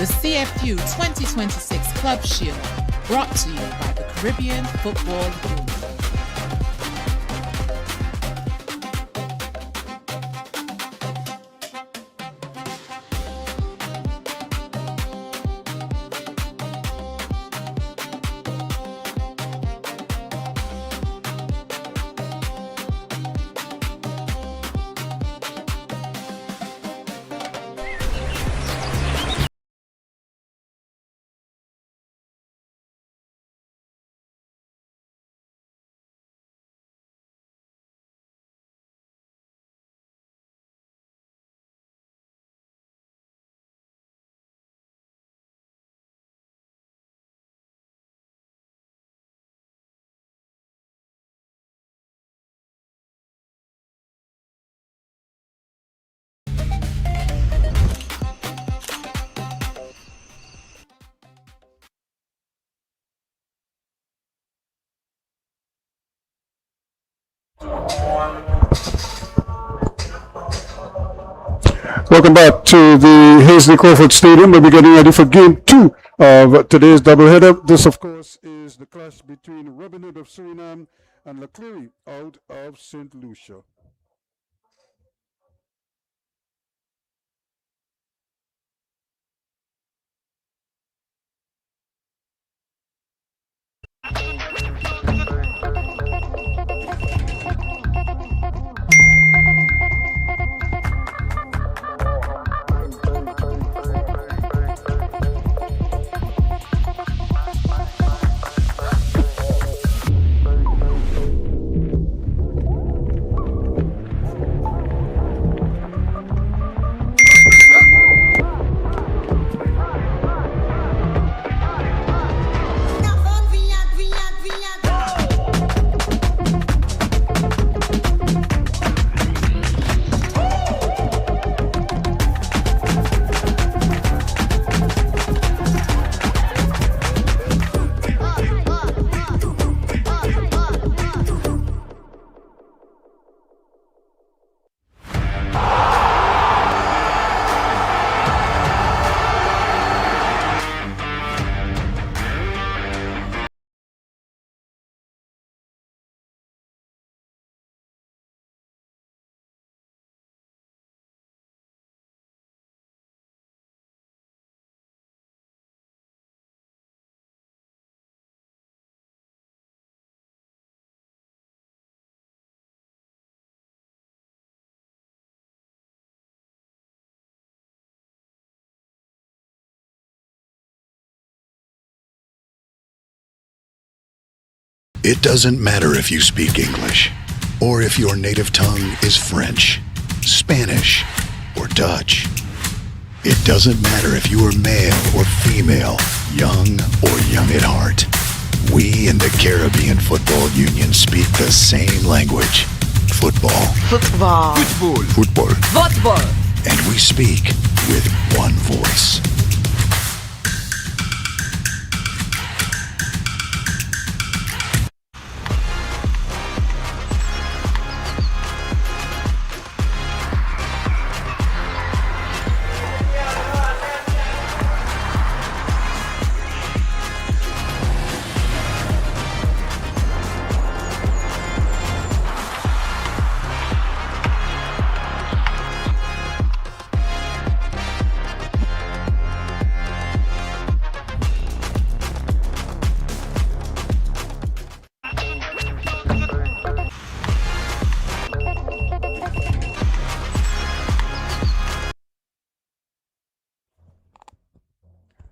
the CFU 2026 Club Shield, brought to you by the Caribbean Football Union. Welcome back to the Hazley Crawford Stadium. We'll be getting ready for game 2 of today's doubleheader. This, of course, is the clash between Robinhood of Suriname and Clery out of St. Lucia. It doesn't matter if you speak English, or if your native tongue is French, Spanish, or Dutch. It doesn't matter if you are male or female, young or young at heart. We in the Caribbean Football Union speak the same language. Football. Football. Football. Football. Football. And we speak with one voice.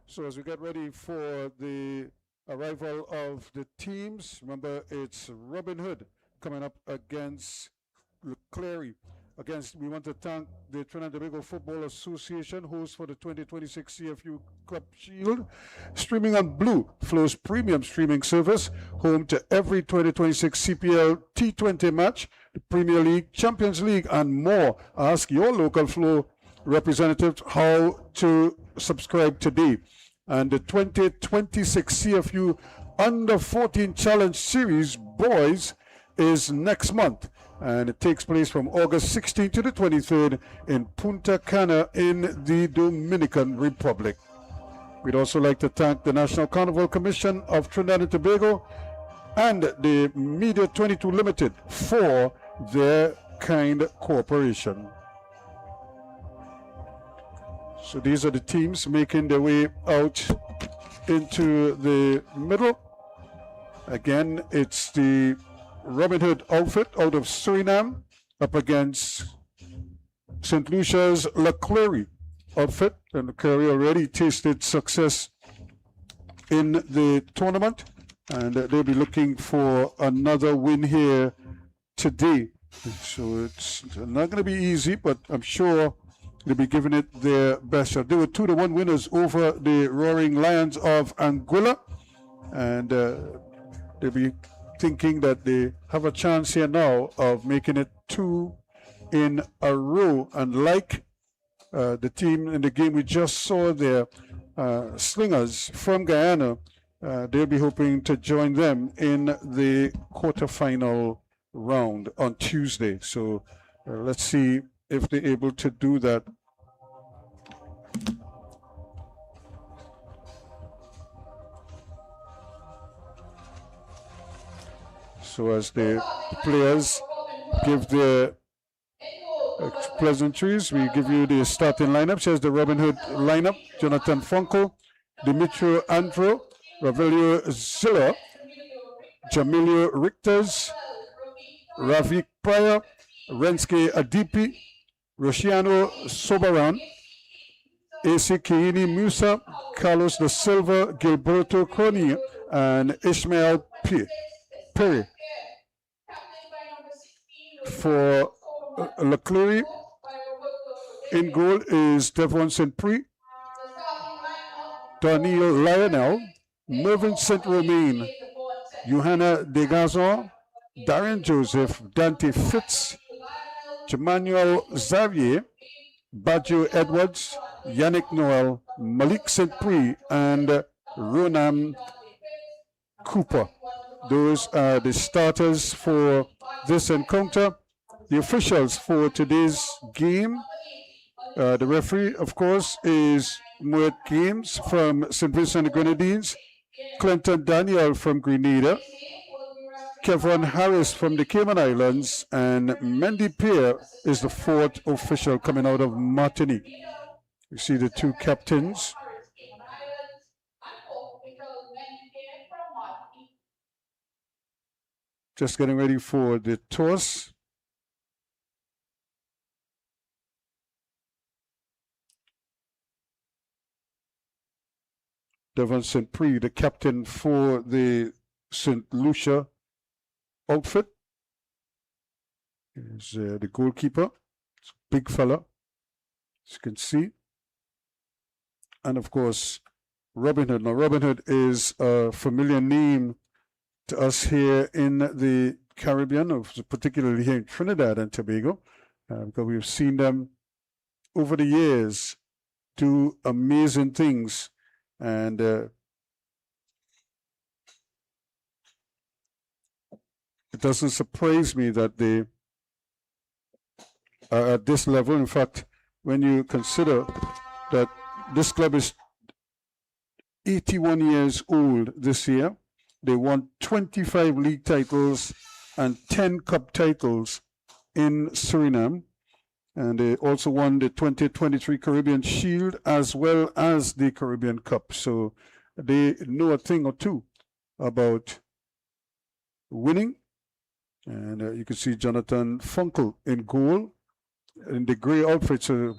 So as we get ready for the arrival of the teams, remember it's Robinhood coming up against Clery. We want to thank the Trinidad and Tobago Football Association, host for the 2026 CFU Club Shield, streaming on Blue Flow's premium streaming service, home to every 2026 CPL T20 match, the Premier League, Champions League, and more. Ask your local Flow representative how to subscribe today. And the 2026 CFU Under 14 Challenge Series Boys is next month, and it takes place from August 16th to the 23rd in Punta Cana in the Dominican Republic. We'd also like to thank the National Carnival Commission of Trinidad and Tobago and the Media 22 Limited for their kind cooperation. So these are the teams making their way out into the middle. Again, it's the Robinhood outfit out of Suriname up against St. Lucia's Clery outfit. And Clery already tasted success in the tournament, and they'll be looking for another win here today. So it's not going to be easy, but I'm sure they'll be giving it their best shot. They were 2-1 winners over the Roaring Lions of Anguilla, and they'll be thinking that they have a chance here now of making it 2 in a row. And like the team in the game we just saw there, Slingers from Guyana, they'll be hoping to join them in the quarterfinal round on Tuesday. So let's see if they're able to do that. So as the players give their pleasantries, we give you the starting lineup. Here's the Robinhood lineup: Jonathan Funkel, Dimitro Andro, Ravelio Zilla, Jamilio Richters, Ravik Pryor, Renske Adipi, Rosciano Sobaran, AC Kiini Musa, Carlos da Silva, Gilberto Crony, and Ishmael Perry. For Clery, in goal is Devon St. Prix, Daniel Lionel, Mervyn St. Romain, Johanna Degazon, Darren Joseph, Dante Fitz, Jemanuel Xavier, Baggio Edwards, Yannick Noel, Malik St. Prix, and Ronan Cooper. Those are the starters for this encounter. The officials for today's game, the referee, of course, is Moet Games from St. Vincent and the Grenadines, Clinton Daniel from Grenada, Kevin Harris from the Cayman Islands, and Mendy Pierre is the fourth official coming out of Martinique. You see the two captains. Just getting ready for the toss. Devon St. Prix, the captain for the St. Lucia outfit, is the goalkeeper. It's a big fella, as you can see. And of course, Robinhood. Now, Robinhood is a familiar name to us here in the Caribbean, particularly here in Trinidad and Tobago, because we've seen them over the years do amazing things. And it doesn't surprise me that they are at this level. In fact, when you consider that this club is 81 years old this year, they won 25 league titles and 10 cup titles in Suriname. And they also won the 2023 Caribbean Shield as well as the Caribbean Cup. So they know a thing or two about winning. And you can see Jonathan Funkel in goal in the gray outfit. So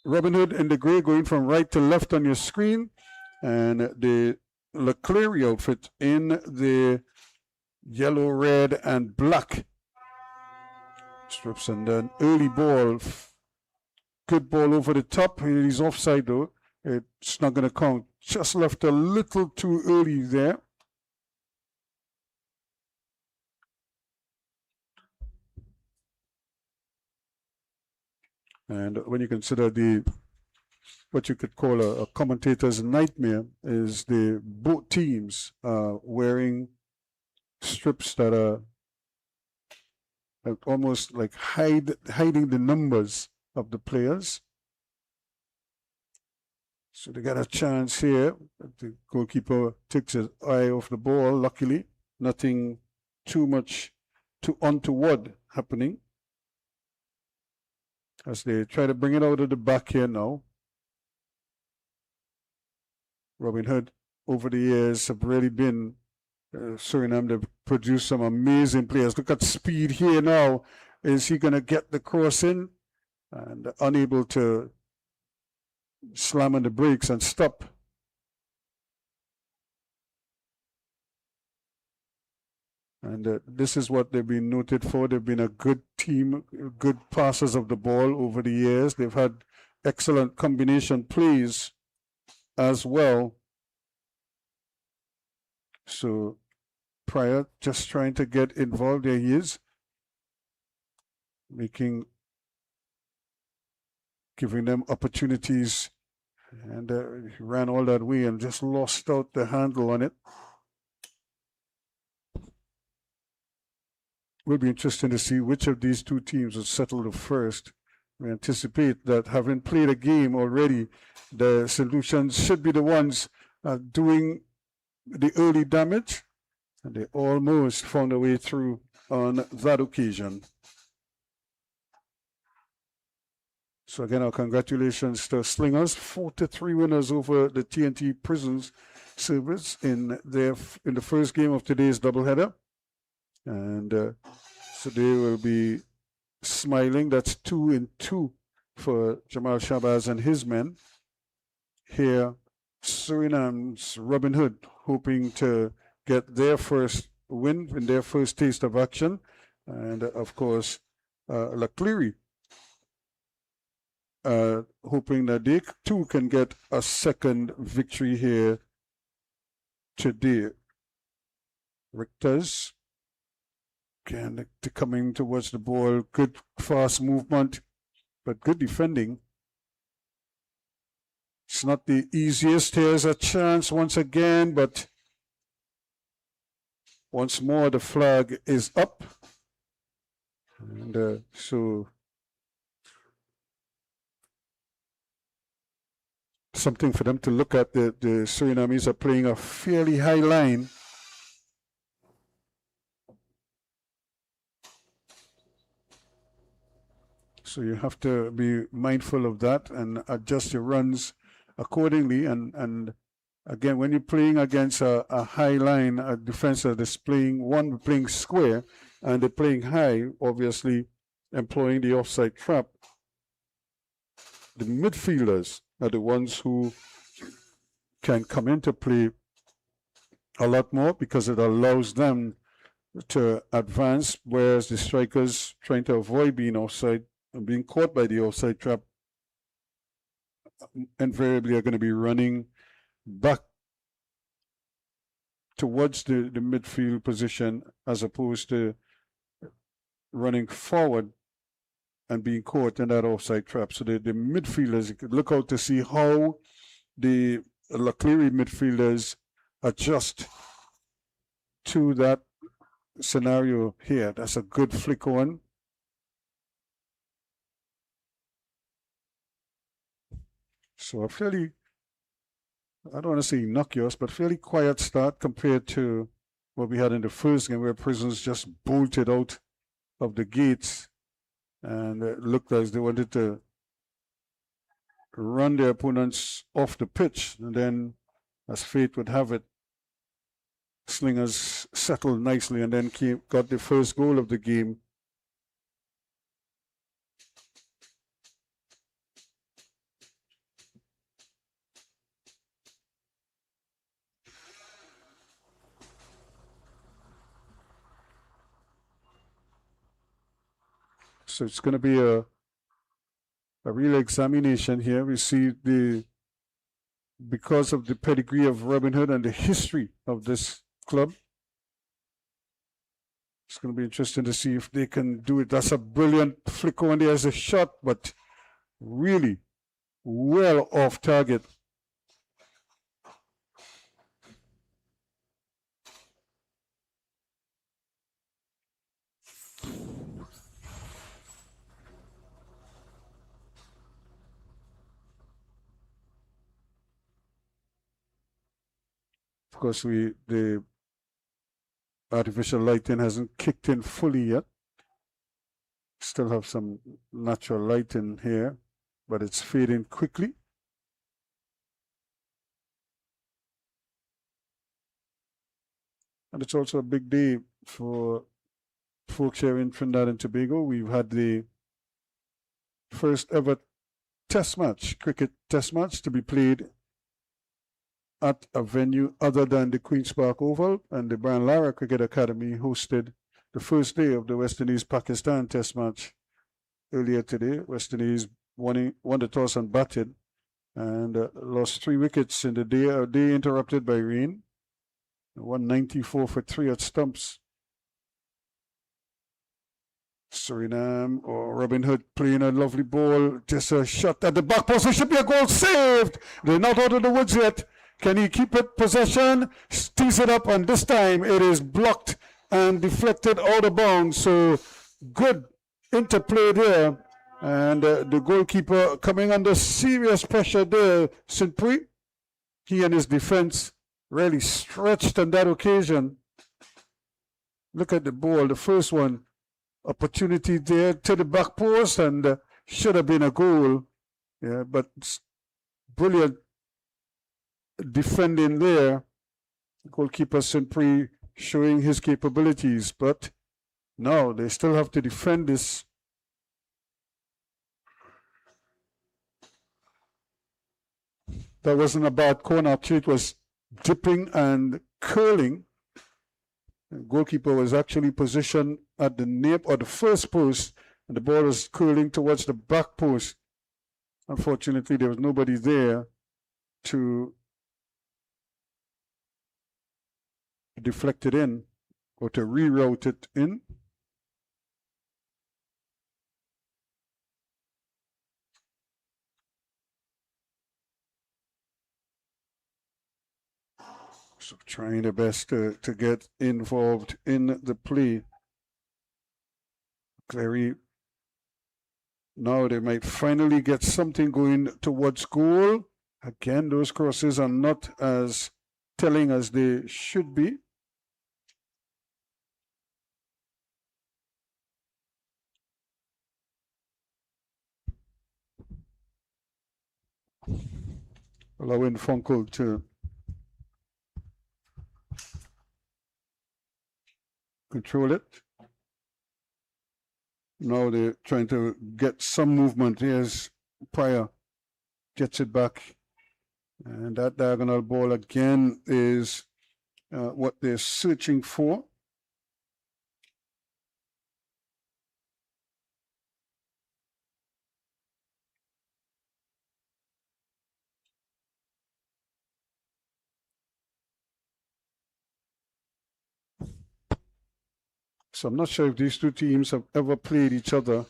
Robinhood in the gray going from right to left on your screen. And the Clery outfit in the yellow, red, and black strips. And then early ball, good ball over the top. He's offside though. It's not going to count. Just left a little too early there. And when you consider what you could call a commentator's nightmare is both teams wearing strips that are almost like hiding the numbers of the players. So they got a chance here. The goalkeeper takes his eye off the ball. Luckily, nothing too much too untoward happening. As they try to bring it out of the back here now. Robinhood, over the years, have really been Suriname. They've produced some amazing players. Look at speed here now. Is he going to get the cross in? And unable to slam on the brakes and stop. And this is what they've been noted for. They've been a good team, good passers of the ball over the years. They've had excellent combination plays as well. So Pryor just trying to get involved. There he is, giving them opportunities, and he ran all that way and just lost out the handle on it. Will be interesting to see which of these two teams will settle the first. We anticipate that, having played a game already, the solutions should be the ones doing the early damage, and they almost found a way through on that occasion. So again, our congratulations to Slingers, 4-3 winners over the TNT Prisons Service in the first game of today's doubleheader. And so they will be smiling. That's 2-2 for Jamal Shabazz and his men. Here, Suriname's Robinhood hoping to get their first win in their first taste of action. And of course, Clery hoping that they too can get a second victory here today. Richter's again coming towards the ball. Good fast movement, but good defending. It's not the easiest. Here's a chance once again, but once more the flag is up. And so something for them to look at. The Surinamese are playing a fairly high line. So you have to be mindful of that and adjust your runs accordingly. And again, when you're playing against a high line, a defense that is playing square, and they're playing high, obviously employing the offside trap, the midfielders are the ones who can come into play a lot more because it allows them to advance, whereas the strikers trying to avoid being offside and being caught by the offside trap invariably are going to be running back towards the midfield position as opposed to running forward and being caught in that offside trap. So the midfielders, you could look out to see how the Clery midfielders adjust to that scenario here. That's a good flick on. So a fairly, I don't want to say innocuous, but fairly quiet start compared to what we had in the first game, where Prisons just bolted out of the gates and it looked as they wanted to run their opponents off the pitch. And then, as fate would have it, Slingers settled nicely and then got the first goal of the game. So it's going to be a real examination here. We see because of the pedigree of Robinhood and the history of this club, it's going to be interesting to see if they can do it. That's a brilliant flick on there as a shot, but really well off target. Of course, the artificial lighting hasn't kicked in fully yet. Still have some natural light in here, but it's fading quickly. And it's also a big day for folks here in Trinidad and Tobago. We've had the first ever test match, cricket test match, to be played at a venue other than the Queen's Park Oval, and the Brian Lara Cricket Academy hosted the first day of the West Indies-Pakistan test match earlier today. West Indies won the toss and batted, and lost 3 wickets in the day, a day interrupted by rain. 194 for 3 at stumps. Suriname or Robinhood playing a lovely ball, just a shot at the back post. It should be a goal, saved. They're not out of the woods yet. Can he keep it possession? Tees it up, and this time it is blocked and deflected out of bounds. So good interplay there, and the goalkeeper coming under serious pressure there. Saint-Prix, he and his defense really stretched on that occasion. Look at the ball, the first one. Opportunity there to the back post, and should have been a goal. Yeah, but brilliant defending there. Goalkeeper Saint-Prix showing his capabilities, but no, they still have to defend this. That wasn't a bad corner. Actually, it was dipping and curling. The goalkeeper was actually positioned at the nape or the first post, and the ball was curling towards the back post. Unfortunately, there was nobody there to deflect it in or to reroute it in. So trying their best to get involved in the play. Clery, now they might finally get something going towards goal. Again, those crosses are not as telling as they should be. Allowing Funkel to control it. Now they're trying to get some movement. Here's Pryor, gets it back. And that diagonal ball again is what they're searching for. So I'm not sure if these two teams have ever played each other.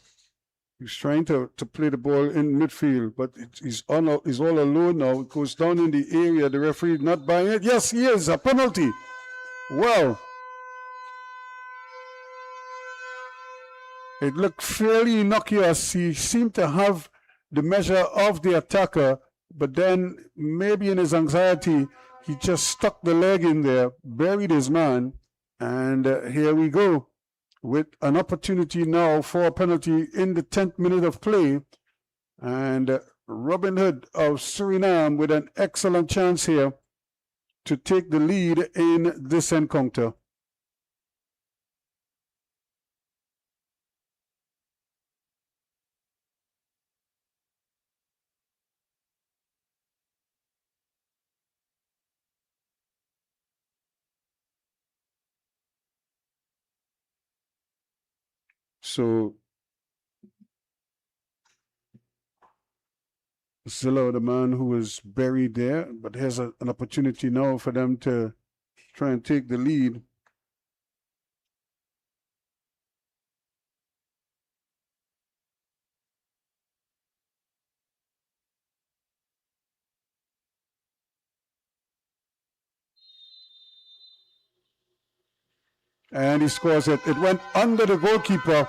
He's trying to play the ball in midfield, but he's all alone now. It goes down in the area. The referee not buying it. Yes, he is. A penalty. Well, it looked fairly innocuous. He seemed to have the measure of the attacker, but then maybe in his anxiety, he just stuck the leg in there, buried his man, and here we go, with an opportunity now for a penalty in the 10th minute of play. And Robinhood of Suriname with an excellent chance here to take the lead in this encounter. So Zilla, the man who was buried there, but here's an opportunity now for them to try and take the lead. And he scores it. It went under the goalkeeper,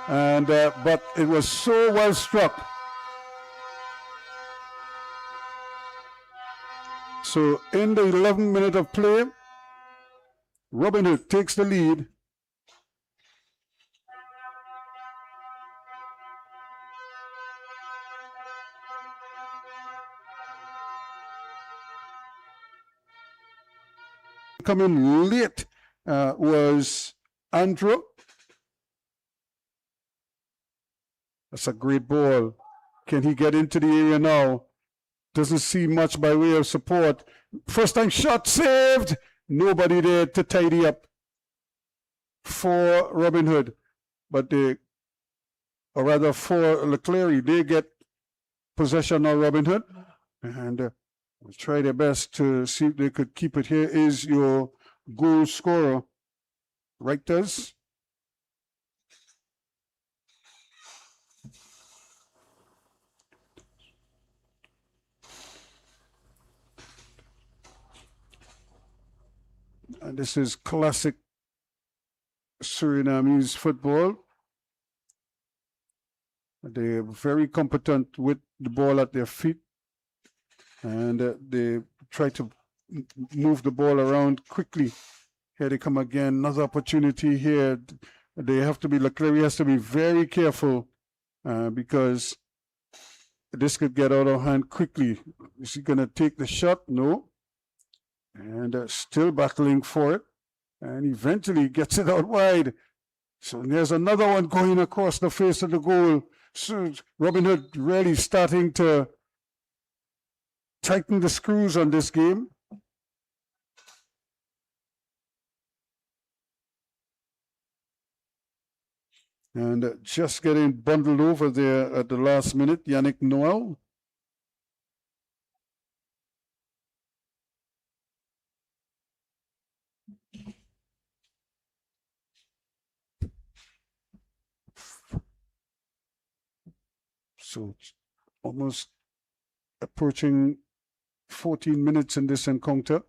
and but it was so well struck. So in the 11th minute of play, Robinhood takes the lead. Coming late was Andrew. That's a great ball. Can he get into the area now? Doesn't see much by way of support. First time shot saved. Nobody there to tidy up for Robinhood. But or rather for Clery, they get possession of Robinhood. And will try their best to see if they could keep it. Here is your goal scorer, Reiters. And this is classic Surinamese football. They're very competent with the ball at their feet. And they try to move the ball around quickly. Here they come again. Another opportunity here. They have to be, Clery has to be very careful because this could get out of hand quickly. Is he going to take the shot? No. And still battling for it. And eventually gets it out wide. So there's another one going across the face of the goal. So Robinhood really starting to tighten the screws on this game. And just getting bundled over there at the last minute, Yannick Noel. So almost approaching 14 minutes in this encounter.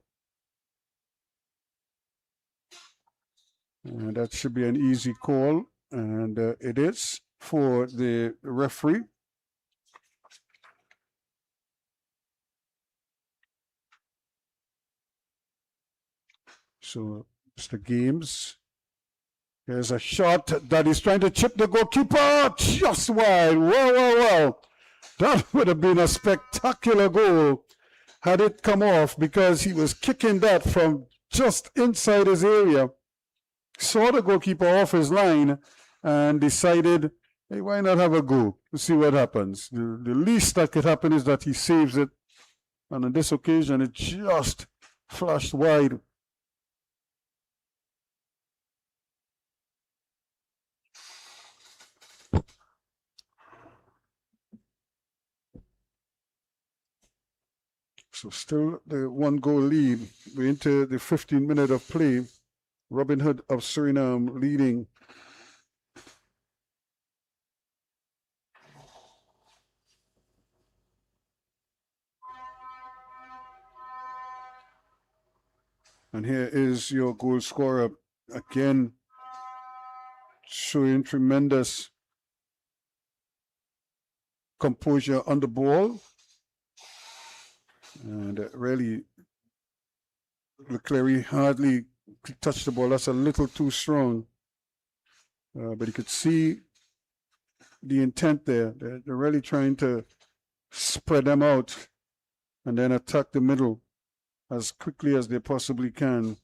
And that should be an easy call. And it is for the referee. So it's the games. There's a shot that is trying to chip the goalkeeper just wide. Wow. That would have been a spectacular goal had it come off, because he was kicking that from just inside his area. Saw the goalkeeper off his line and decided, hey, why not have a go? Let's see what happens. The least that could happen is that he saves it. And on this occasion, it just flashed wide. So still the 1-goal lead. We're into the 15th minute of play. Robinhood of Suriname leading. And here is your goal scorer again, showing tremendous composure on the ball. And really, Clery hardly touched the ball. That's a little too strong. But you could see the intent there. They're really trying to spread them out and then attack the middle as quickly as they possibly can.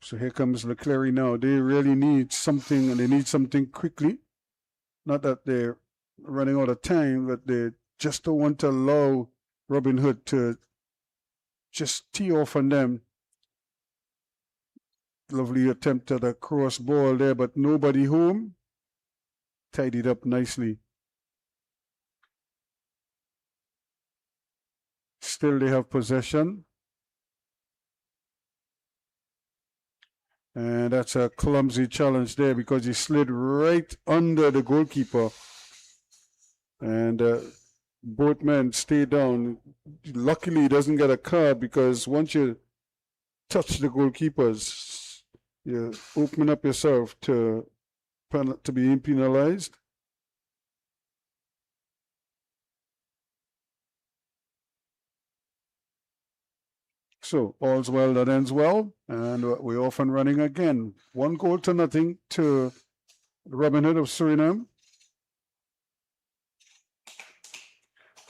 So here comes Clery now. They really need something, and they need something quickly. Not that they're running out of time, but they just don't want to allow Robinhood to just tee off on them. Lovely attempt at a cross ball there, but nobody home. Tidied up nicely. Still they have possession. And that's a clumsy challenge there because he slid right under the goalkeeper. And both men stay down. Luckily, he doesn't get a card because once you touch the goalkeepers, you open up yourself to be penalized. So all's well that ends well, and we're off and running again. 1-0 to Robinhood of Suriname.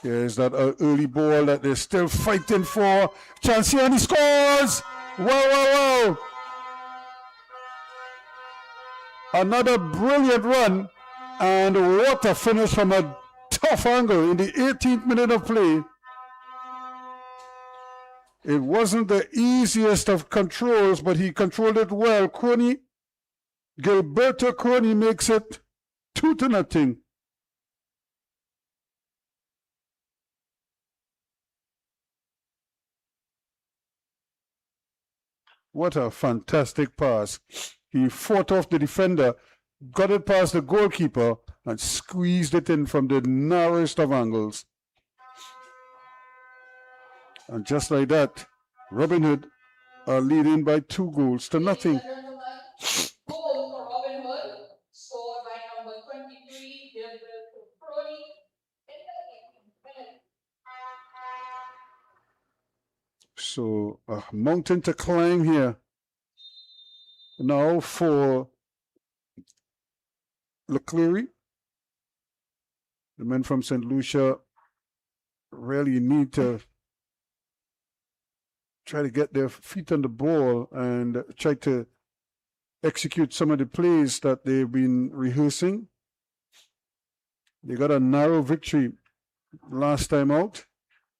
Here's that early ball that they're still fighting for. Chance here, and he scores! Wow. Another brilliant run, and what a finish from a tough angle in the 18th minute of play. It wasn't the easiest of controls, but he controlled it well. Gilberto Crony makes it 2-0. What a fantastic pass. He fought off the defender, got it past the goalkeeper, and squeezed it in from the narrowest of angles. And just like that, Robinhood are leading by 2-0. Goal for Robinhood, scored by number 23, Gilberto Crony, in the 18th minute. So a mountain to climb here. Now for Clery. The men from St. Lucia really need to try to get their feet on the ball and try to execute some of the plays that they've been rehearsing. They got a narrow victory last time out.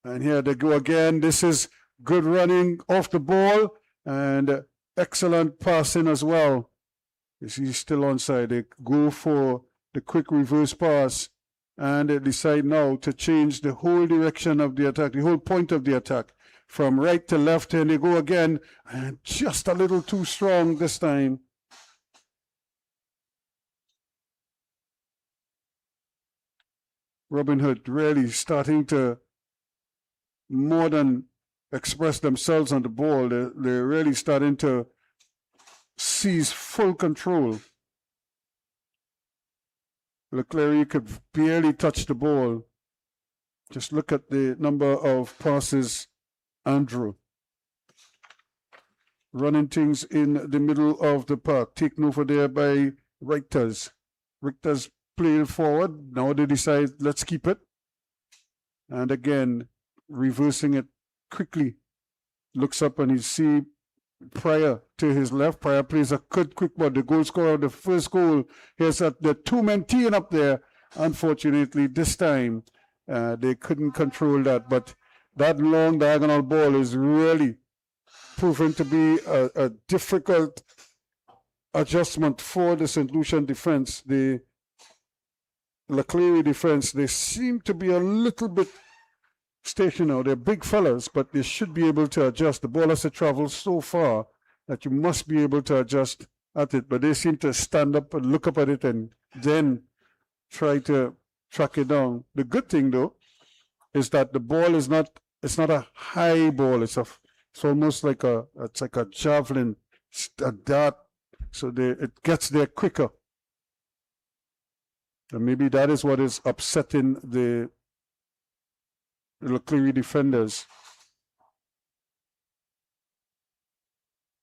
And here they go again. This is good running off the ball and excellent passing as well. He's still onside. They go for the quick reverse pass and they decide now to change the whole direction of the attack, the whole point of the attack. From right to left, and they go again, and just a little too strong this time. Robinhood really starting to more than express themselves on the ball. They're really starting to seize full control. Clery could barely touch the ball. Just look at the number of passes. Andrew running things in the middle of the park, taken over there by Richters. Richters playing forward. Now they decide, let's keep it. And again, reversing it quickly. Looks up and he see Pryor to his left. Pryor plays a good quick ball. The goal scorer of the first goal. Here's the two-men teeing up there. Unfortunately, this time they couldn't control that, but that long diagonal ball is really proven to be a difficult adjustment for the St. Lucian defense. The Clery defense, they seem to be a little bit stationary. They're big fellas, but they should be able to adjust. The ball has to travel so far that you must be able to adjust at it. But they seem to stand up and look up at it and then try to track it down. The good thing, though, is that the ball is not. It's not a high ball. It's almost like a javelin, a dart. So it gets there quicker. And maybe that is what is upsetting the Clery defenders.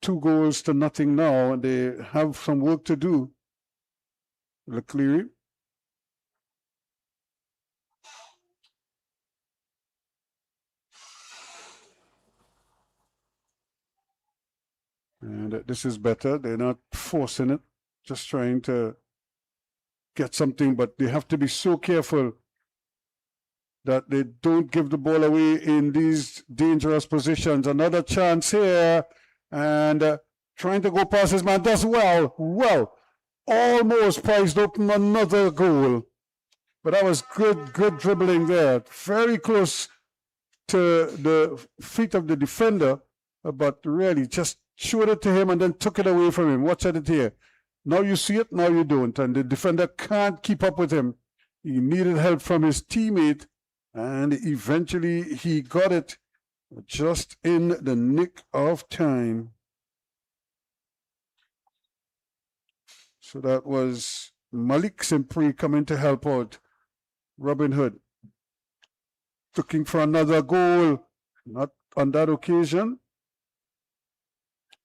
2-0 now, and they have some work to do. Clery. And this is better. They're not forcing it, just trying to get something, but they have to be so careful that they don't give the ball away in these dangerous positions. Another chance here, and trying to go past his man. Does well, almost prized open another goal. But that was good dribbling there. Very close to the feet of the defender, but really just showed it to him and then took it away from him. Watch it here. Now you see it, now you don't. And the defender can't keep up with him. He needed help from his teammate, and eventually he got it just in the nick of time. So that was Malik Simpri coming to help out Robinhood. Looking for another goal. Not on that occasion.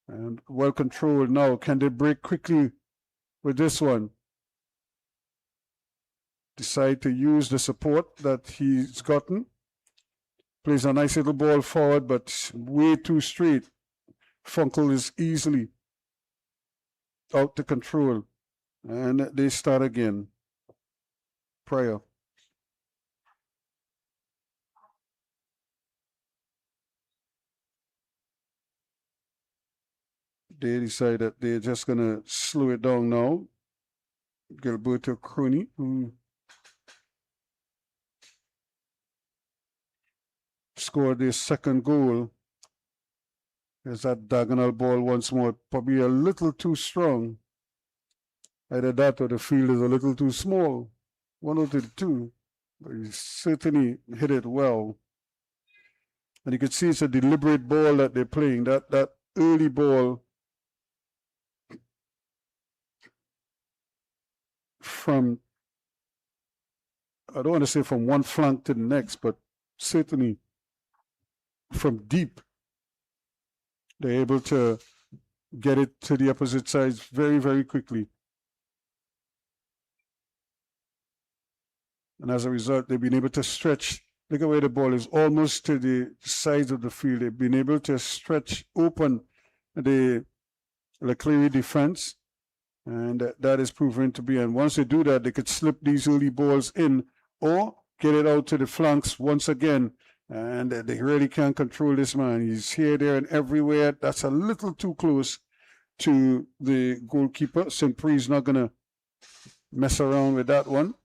And well controlled now. Can they break quickly with this one? Decide to use the support that he's gotten. Plays a nice little ball forward, but way too straight. Funkel is easily out to control. And they start again. Pryor. They decide that they're just going to slow it down now. Gilberto Cruni, who scored their second goal. There's that diagonal ball once more. Probably a little too strong. Either that or the field is a little too small. One of the two. But he certainly hit it well. And you can see it's a deliberate ball that they're playing. That early ball from, I don't want to say from one flank to the next, but certainly from deep, they're able to get it to the opposite side very, very quickly. And as a result, they've been able to stretch. Look at where the ball is, almost to the sides of the field. They've been able to stretch open the Clery defense. And that is proven to be. And once they do that, they could slip these early balls in or get it out to the flanks once again. And they really can't control this man. He's here, there, and everywhere. That's a little too close to the goalkeeper. Simpri's not going to mess around with that one.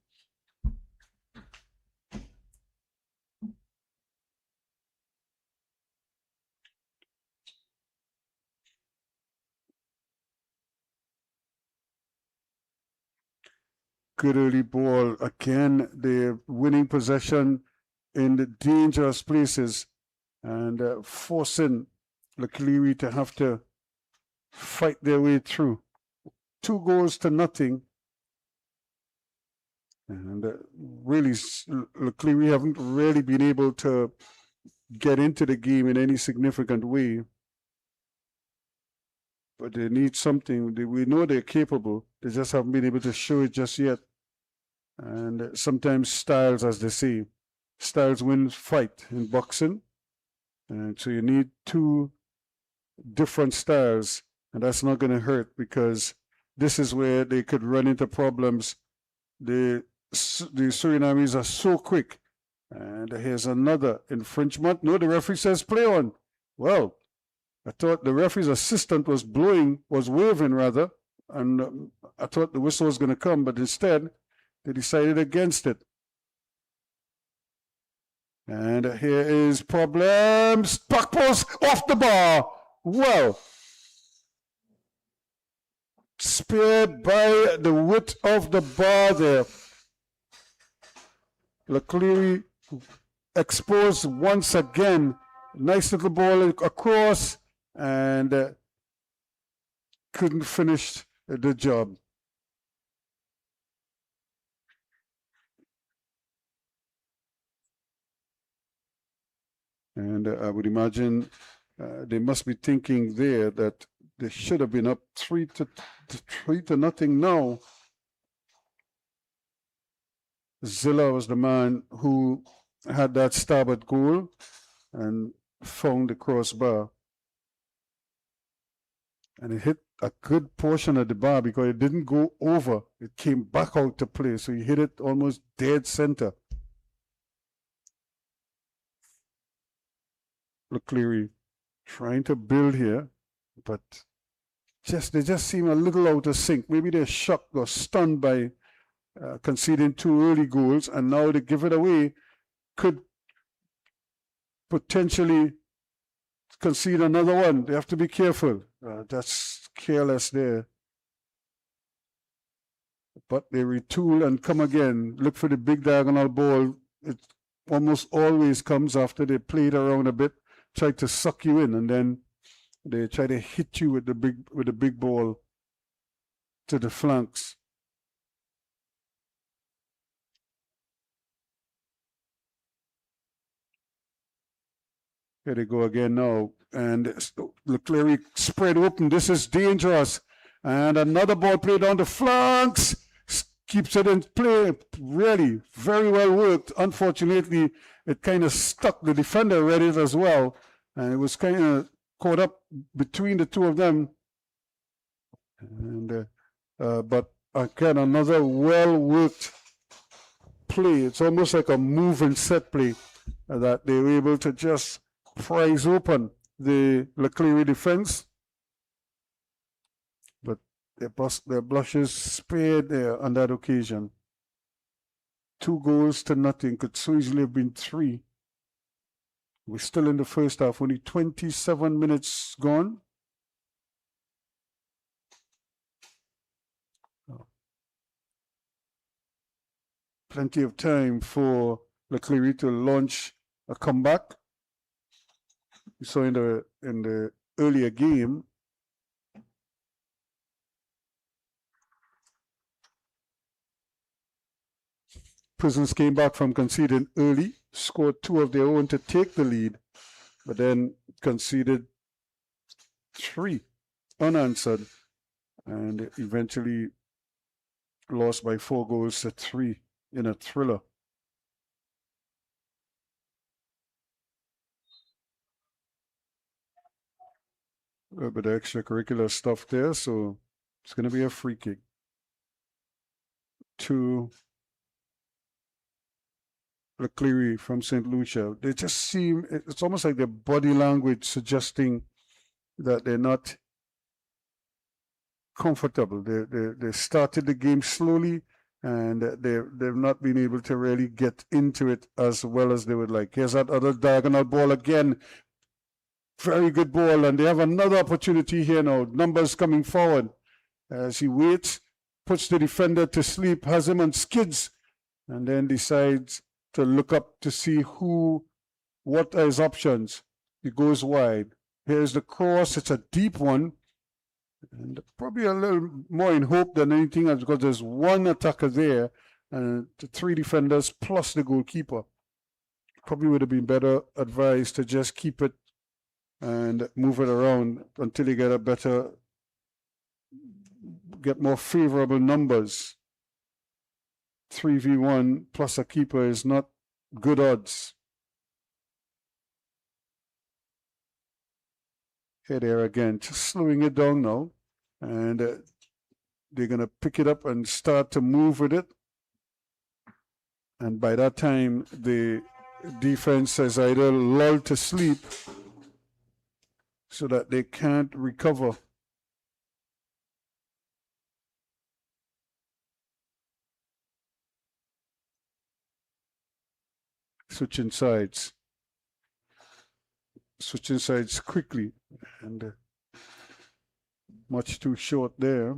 Good early ball. Again, they're winning possession in the dangerous places and forcing the Clery to have to fight their way through. 2 goals to nothing. And really, the Clery haven't really been able to get into the game in any significant way. But they need something. We know they're capable. They just haven't been able to show it just yet. And sometimes styles, as they say, styles win fight in boxing. And so you need 2 different styles. And that's not going to hurt because this is where they could run into problems. The Surinamese are so quick. And here's another infringement. No, the referee says play on. Well, I thought the referee's assistant was waving rather, and I thought the whistle was going to come, but instead they decided against it. And here is problems. Back post off the bar. Well, speared by the width of the bar there. Clery exposed once again. Nice little ball across. And couldn't finish the job. And I would imagine they must be thinking there that they should have been up 3-0 now. Zilla was the man who had that stab at goal and found the crossbar. And it hit a good portion of the bar because it didn't go over. It came back out to play. So he hit it almost dead center. Look, Clery trying to build here, but they just seem a little out of sync. Maybe they're shocked or stunned by conceding 2 early goals, and now they give it away. Could potentially concede another one. They have to be careful. That's careless there. But they retool and come again. Look for the big diagonal ball. It almost always comes after they played around a bit, try to suck you in, and then they try to hit you with the big ball to the flanks. Here they go again now. And Clery spread open. This is dangerous. And another ball played on the flanks. Keeps it in play. Really, very well worked. Unfortunately, it kind of stuck. The defender read it as well. And it was kind of caught up between the two of them. And but again, another well-worked play. It's almost like a move and set play that they were able to just prize open the Clery defense, but their blushes spared there on that occasion. 2-0 could so easily have been 3. We're still in the first half, only 27 minutes gone. Plenty of time for Clery to launch a comeback. We saw in the earlier game, Prisons came back from conceding early, scored 2 of their own to take the lead, but then conceded 3 unanswered, and eventually lost by 4-3 in a thriller. A little bit of extracurricular stuff there, so it's going to be a free kick to Clery from St. Lucia. They just seem, it's almost like their body language suggesting that they're not comfortable. They started the game slowly, and they've not been able to really get into it as well as they would like. Here's that other diagonal ball again. Very good ball, and they have another opportunity here now. Numbers coming forward as he waits, puts the defender to sleep, has him on skids, and then decides to look up to see what are his options. He goes wide. Here's the cross. It's a deep one, and probably a little more in hope than anything else because there's one attacker there and the 3 defenders plus the goalkeeper. Probably would have been better advised to just keep it and move it around until you get more favorable numbers. 3v1 plus a keeper is not good odds. Here they are again, just slowing it down now, and they're going to pick it up and start to move with it. And by that time, the defense has either lulled to sleep so that they can't recover. Switching sides quickly, and much too short there.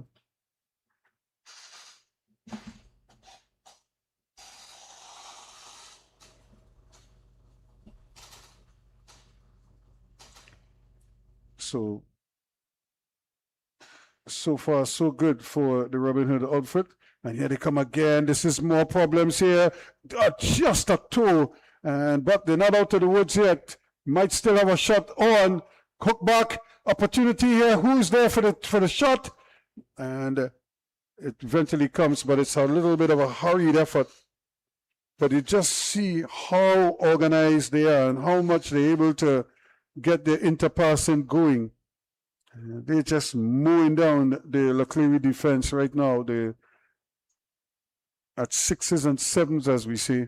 So far, so good for the Robinhood outfit. And here they come again. This is more problems here. Just a toe. But they're not out of the woods yet. Might still have a shot on. Hook back. Opportunity here. Who's there for the shot? And it eventually comes, but it's a little bit of a hurried effort. But you just see how organized they are and how much they're able to get their interpassing going. They're just mowing down the Clery defense right now. They're at 6s and 7s, as we see.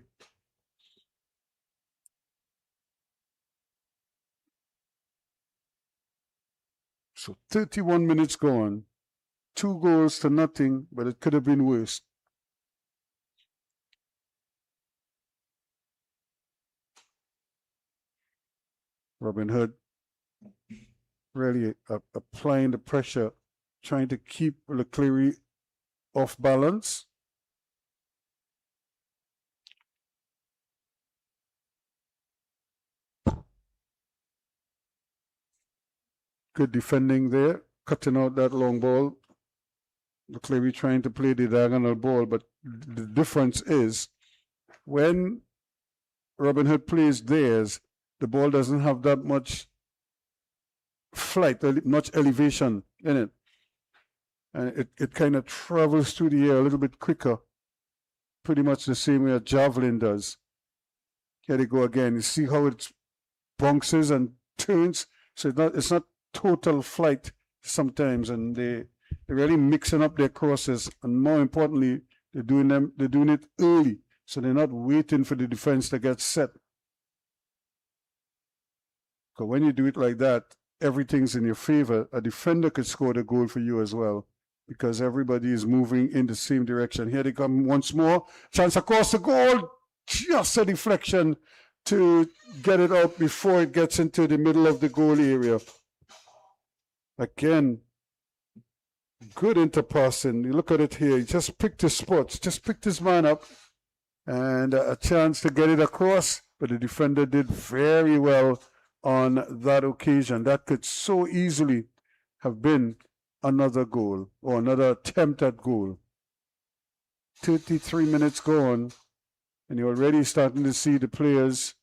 So 31 minutes gone. 2-0, but it could have been worse. Robinhood really applying the pressure, trying to keep Clery off balance. Good defending there, cutting out that long ball. Clery trying to play the diagonal ball, but the difference is when Robinhood plays theirs, the ball doesn't have that much flight, much elevation in it. And it kind of travels through the air a little bit quicker, pretty much the same way a javelin does. Here they go again. You see how it bounces and turns? So it's not total flight sometimes, and they're really mixing up their crosses, and more importantly, they're doing it early, so they're not waiting for the defense to get set. Because when you do it like that, everything's in your favor. A defender could score the goal for you as well, because everybody is moving in the same direction. Here they come once more. Chance across the goal. Just a deflection to get it out before it gets into the middle of the goal area. Again, good interpassing. You look at it here. He just picked his spots, just picked his man up, and a chance to get it across. But the defender did very well on that occasion. That could so easily have been another goal or another attempt at goal. 33 minutes gone, and you're already starting to see the players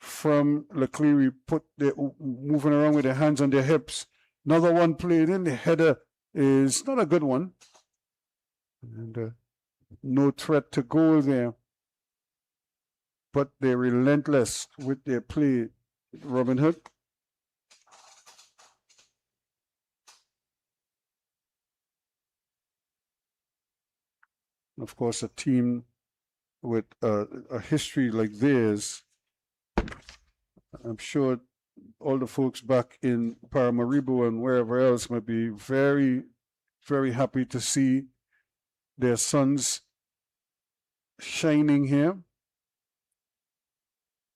from Clery moving around with their hands on their hips. Another one played in. The header is not a good one. And no threat to goal there. But they're relentless with their play, Robinhood. Of course, a team with a history like theirs, I'm sure all the folks back in Paramaribo and wherever else might be very, very happy to see their sons shining here.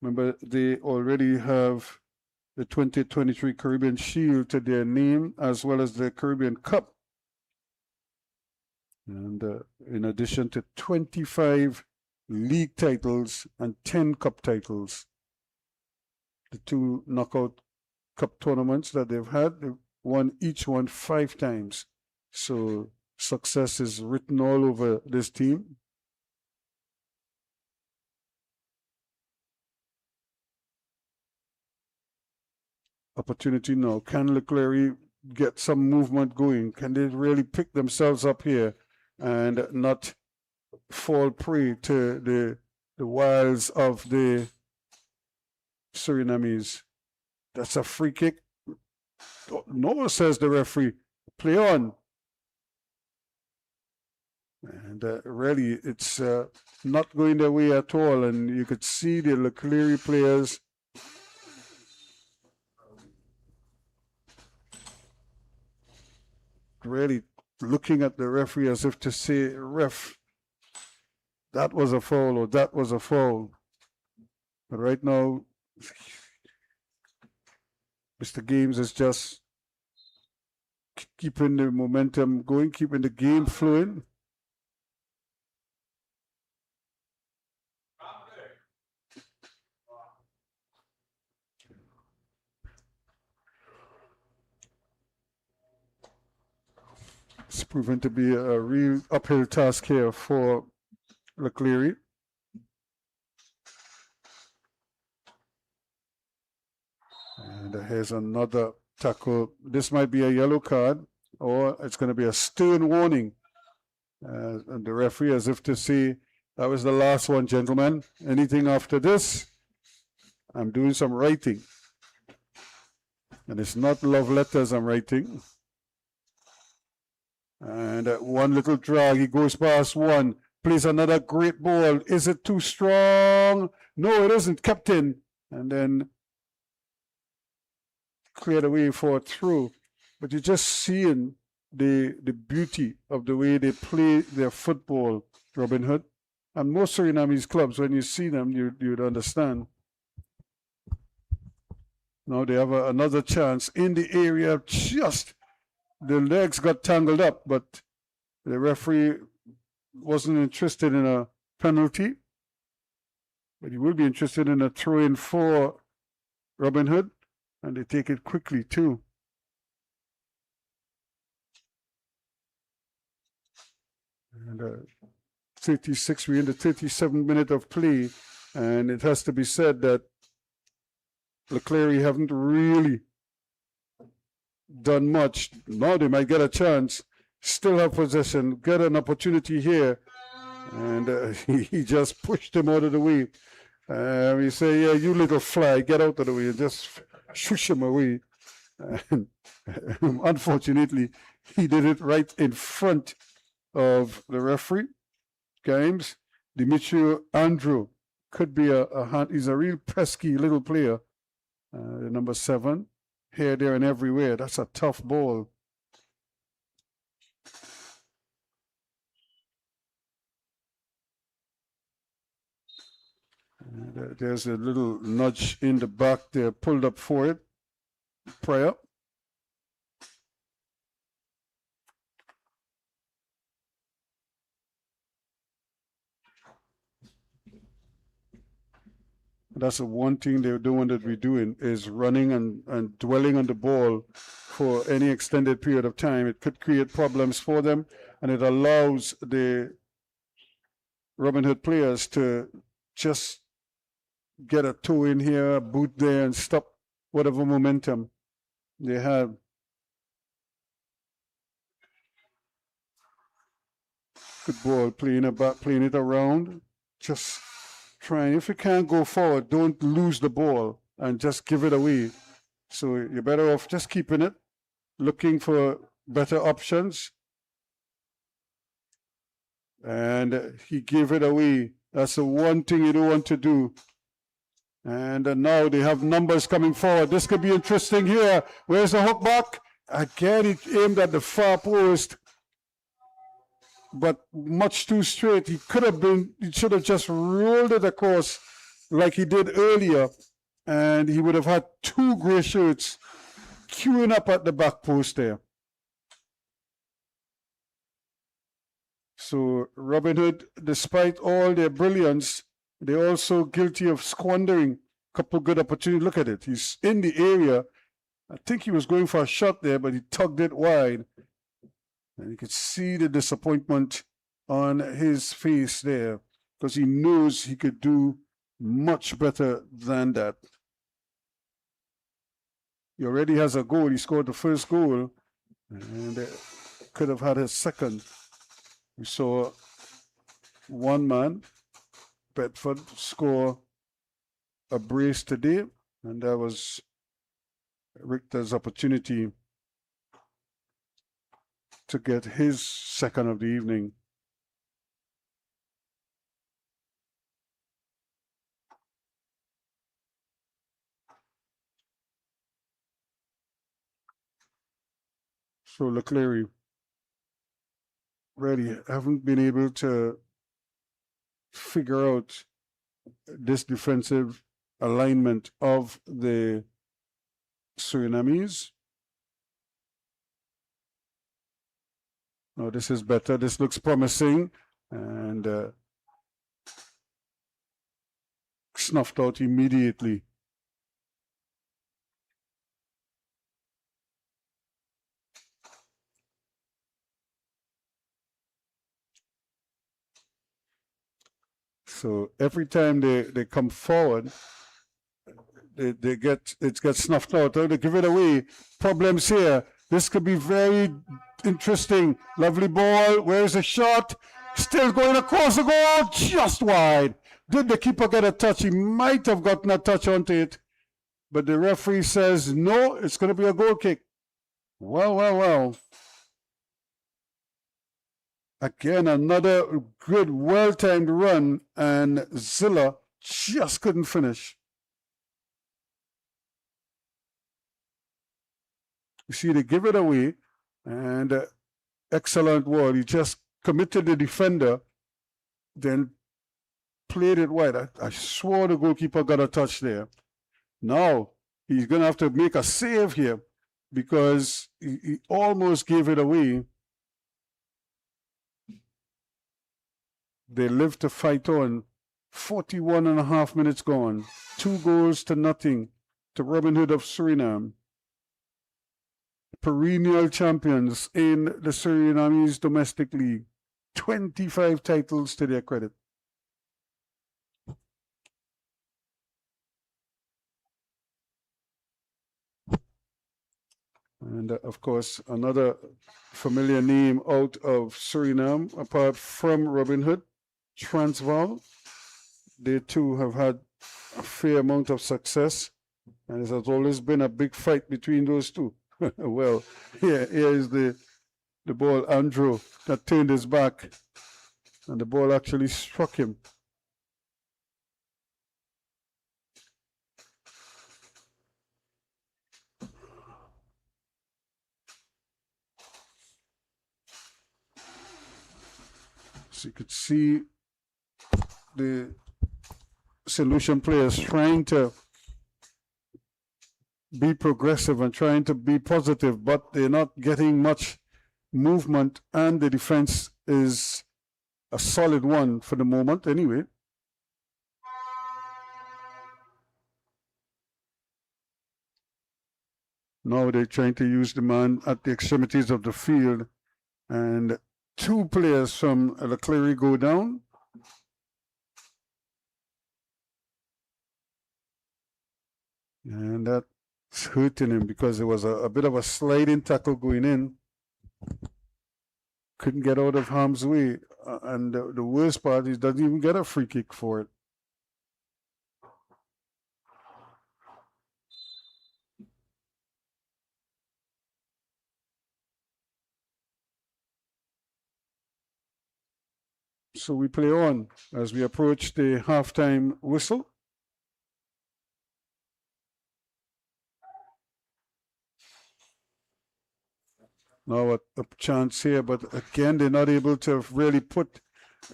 Remember, they already have the 2023 Caribbean Shield to their name, as well as the Caribbean Cup. And in addition to 25 league titles and 10 cup titles. The 2 knockout cup tournaments that they've had, they've won each one 5 times. So success is written all over this team. Opportunity now. Can Clery get some movement going? Can they really pick themselves up here and not fall prey to the wiles of the Surinamese? That's a free kick. No, says the referee. Play on. And really, it's not going their way at all. And you could see the Clery players really looking at the referee as if to say, ref, that was a foul or that was a foul. But right now, Mr. Games is just keeping the momentum going, keeping the game flowing. It's proven to be a real uphill task here for Clery. And here's another tackle. This might be a yellow card, or it's going to be a stern warning. And the referee, as if to say, that was the last one, gentlemen. Anything after this, I'm doing some writing. And it's not love letters I'm writing. And one little drag, he goes past one, plays another great ball. Is it too strong? No, it isn't, captain. And then cleared away for a throw. But you're just seeing the beauty of the way they play their football, Robinhood. And most Surinamese clubs, when you see them, you'd understand. Now they have another chance in the area. Just the legs got tangled up, but the referee wasn't interested in a penalty. But he will be interested in a throw-in for Robinhood, and they take it quickly too. And 36, we're in the 37th minute of play, and it has to be said that Clery haven't really done much. Now they might get a chance, still have possession, get an opportunity here, and he just pushed him out of the way. We say, yeah, you little fly, get out of the way, and just shush him away. And unfortunately, he did it right in front of the referee. Games, Dimitri Andrew could be he's a real pesky little player. Number 7, here, there, and everywhere. That's a tough ball. There's a little nudge in the back there, pulled up for it prior. That's the one thing they don't want to be doing, is running and dwelling on the ball for any extended period of time. It could create problems for them, and it allows the Robinhood players to just get a toe in here, a boot there, and stop whatever momentum they have. Good ball, playing it around, just trying. If you can't go forward, don't lose the ball and just give it away. So you're better off just keeping it, looking for better options. And he gave it away. That's the one thing you don't want to do. And now they have numbers coming forward. This could be interesting here. Where's the hook back? Again, he aimed at the far post, but much too straight. He should have just rolled it across like he did earlier, and he would have had 2 gray shirts queuing up at the back post there. So Robinhood, despite all their brilliance, they're also guilty of squandering a couple good opportunities. Look at it. He's in the area. I think he was going for a shot there, but he tugged it wide. And you could see the disappointment on his face there, because he knows he could do much better than that. He already has a goal. He scored the first goal, and could have had his second. We saw one man, Bedford, score a brace today, and that was Richter's opportunity to get his second of the evening. So Clery really haven't been able to figure out this defensive alignment of the Surinamese. Now this is better. This looks promising, and snuffed out immediately. So every time they come forward, it gets snuffed out. They give it away. Problems here. This could be very interesting. Lovely ball. Where's the shot? Still going across the goal. Just wide. Did the keeper get a touch? He might have gotten a touch onto it, but the referee says no. It's going to be a goal kick. Well. Again, another good, well-timed run, and Zilla just couldn't finish. You see, they give it away, and excellent work. He just committed the defender, then played it wide. I swore the goalkeeper got a touch there. Now, He's going to have to make a save here because he almost gave it away. They live to fight on. 41.5 minutes gone. 2 goals to nothing to Robinhood of Suriname. Perennial champions in the Surinamese domestic league. 25 titles to their credit. And of course, another familiar name out of Suriname, apart from Robinhood, Transvaal. They too have had a fair amount of success, and it has always been a big fight between those two. Well, here is the ball, Andrew, that turned his back, and the ball actually struck him. So you could see the solution players trying to be progressive and trying to be positive, but they're not getting much movement, and the defense is a solid one for the moment anyway. Now they're trying to use the man at the extremities of the field, and 2 players from the Clery go down. And that's hurting him because there was a bit of a sliding tackle going in. Couldn't get out of harm's way. And the worst part is doesn't even get a free kick for it. So we play on as we approach the halftime whistle. Now a chance here, but again, they're not able to really put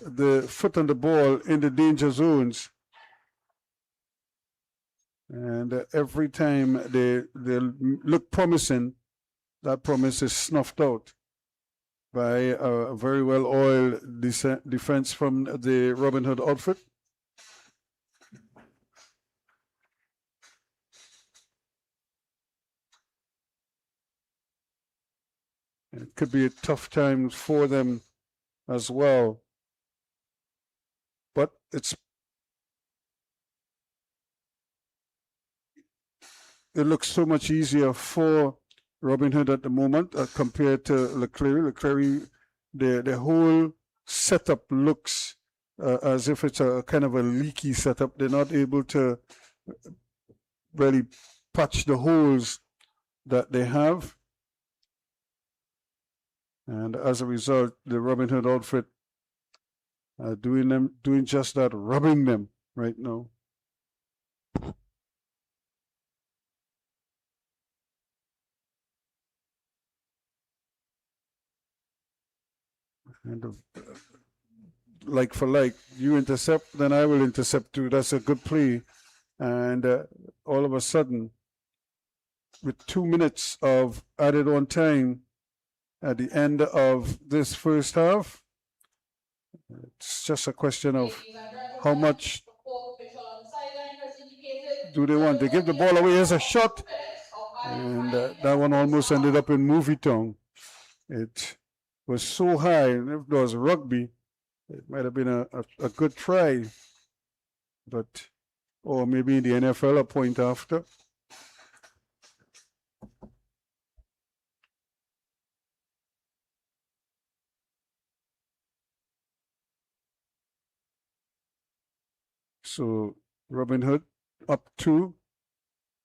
the foot on the ball in the danger zones. And every time they look promising, that promise is snuffed out by a very well-oiled defense from the Robinhood outfit. It could be a tough time for them as well. But it looks so much easier for Robinhood at the moment compared to Clery. The whole setup looks as if it's a kind of a leaky setup. They're not able to really patch the holes that they have. And as a result, the Robinhood outfit doing just that, rubbing them right now. And like for like, you intercept, then I will intercept too. That's a good play. And all of a sudden, with 2 minutes of added on time at the end of this first half, it's just a question of how much do they want. They give the ball away as a shot, and that one almost ended up in movie tongue. It was so high, and if there was rugby, it might have been a good try, but, or maybe in the NFL a point after. So Robinhood up 2,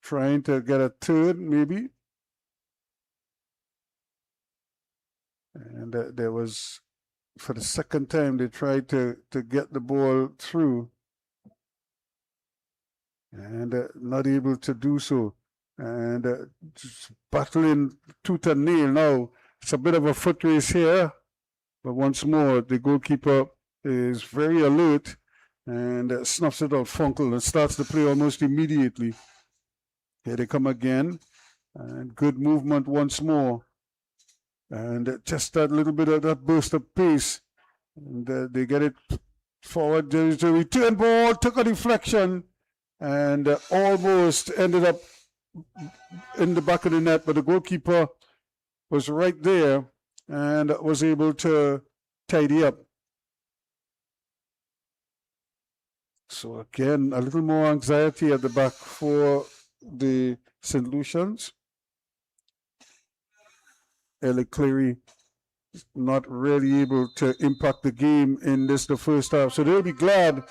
trying to get a third maybe. And there was, for the second time, they tried to get the ball through and not able to do so. And just battling tooth and nail now. It's a bit of a foot race here, but once more, the goalkeeper is very alert and snuffs it out, Funkel, and starts the play almost immediately. Here they come again. And good movement once more. And just that little bit of that burst of pace. And they get it forward. There's a return ball, took a deflection, and almost ended up in the back of the net. But the goalkeeper was right there and was able to tidy up. So again, a little more anxiety at the back for the St. Lucians. Clery not really able to impact the game in the first half. So they'll be glad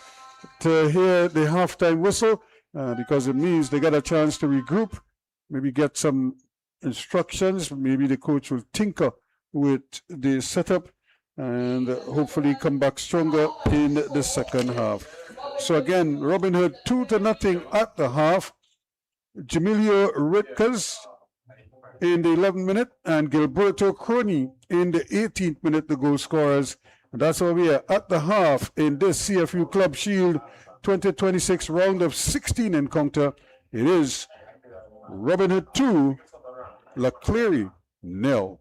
to hear the halftime whistle because it means they got a chance to regroup, maybe get some instructions. Maybe the coach will tinker with the setup and hopefully come back stronger in the second half. So again, Robinhood 2-0 at the half. Jamilio Ritkas in the 11th minute and Gilberto Crony in the 18th minute, the goal scorers. And that's how we are at the half in this CFU Club Shield 2026 round of 16 encounter. It is Robinhood 2, Clery 0.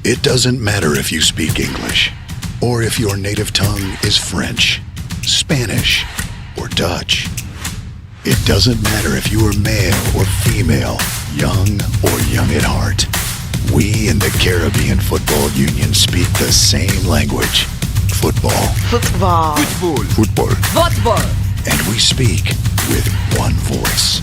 It doesn't matter if you speak English or if your native tongue is French, Spanish, or Dutch. It doesn't matter if you are male or female, young or young at heart. We in the Caribbean Football Union speak the same language. Football. Football. Football. Football. Football. And we speak with one voice.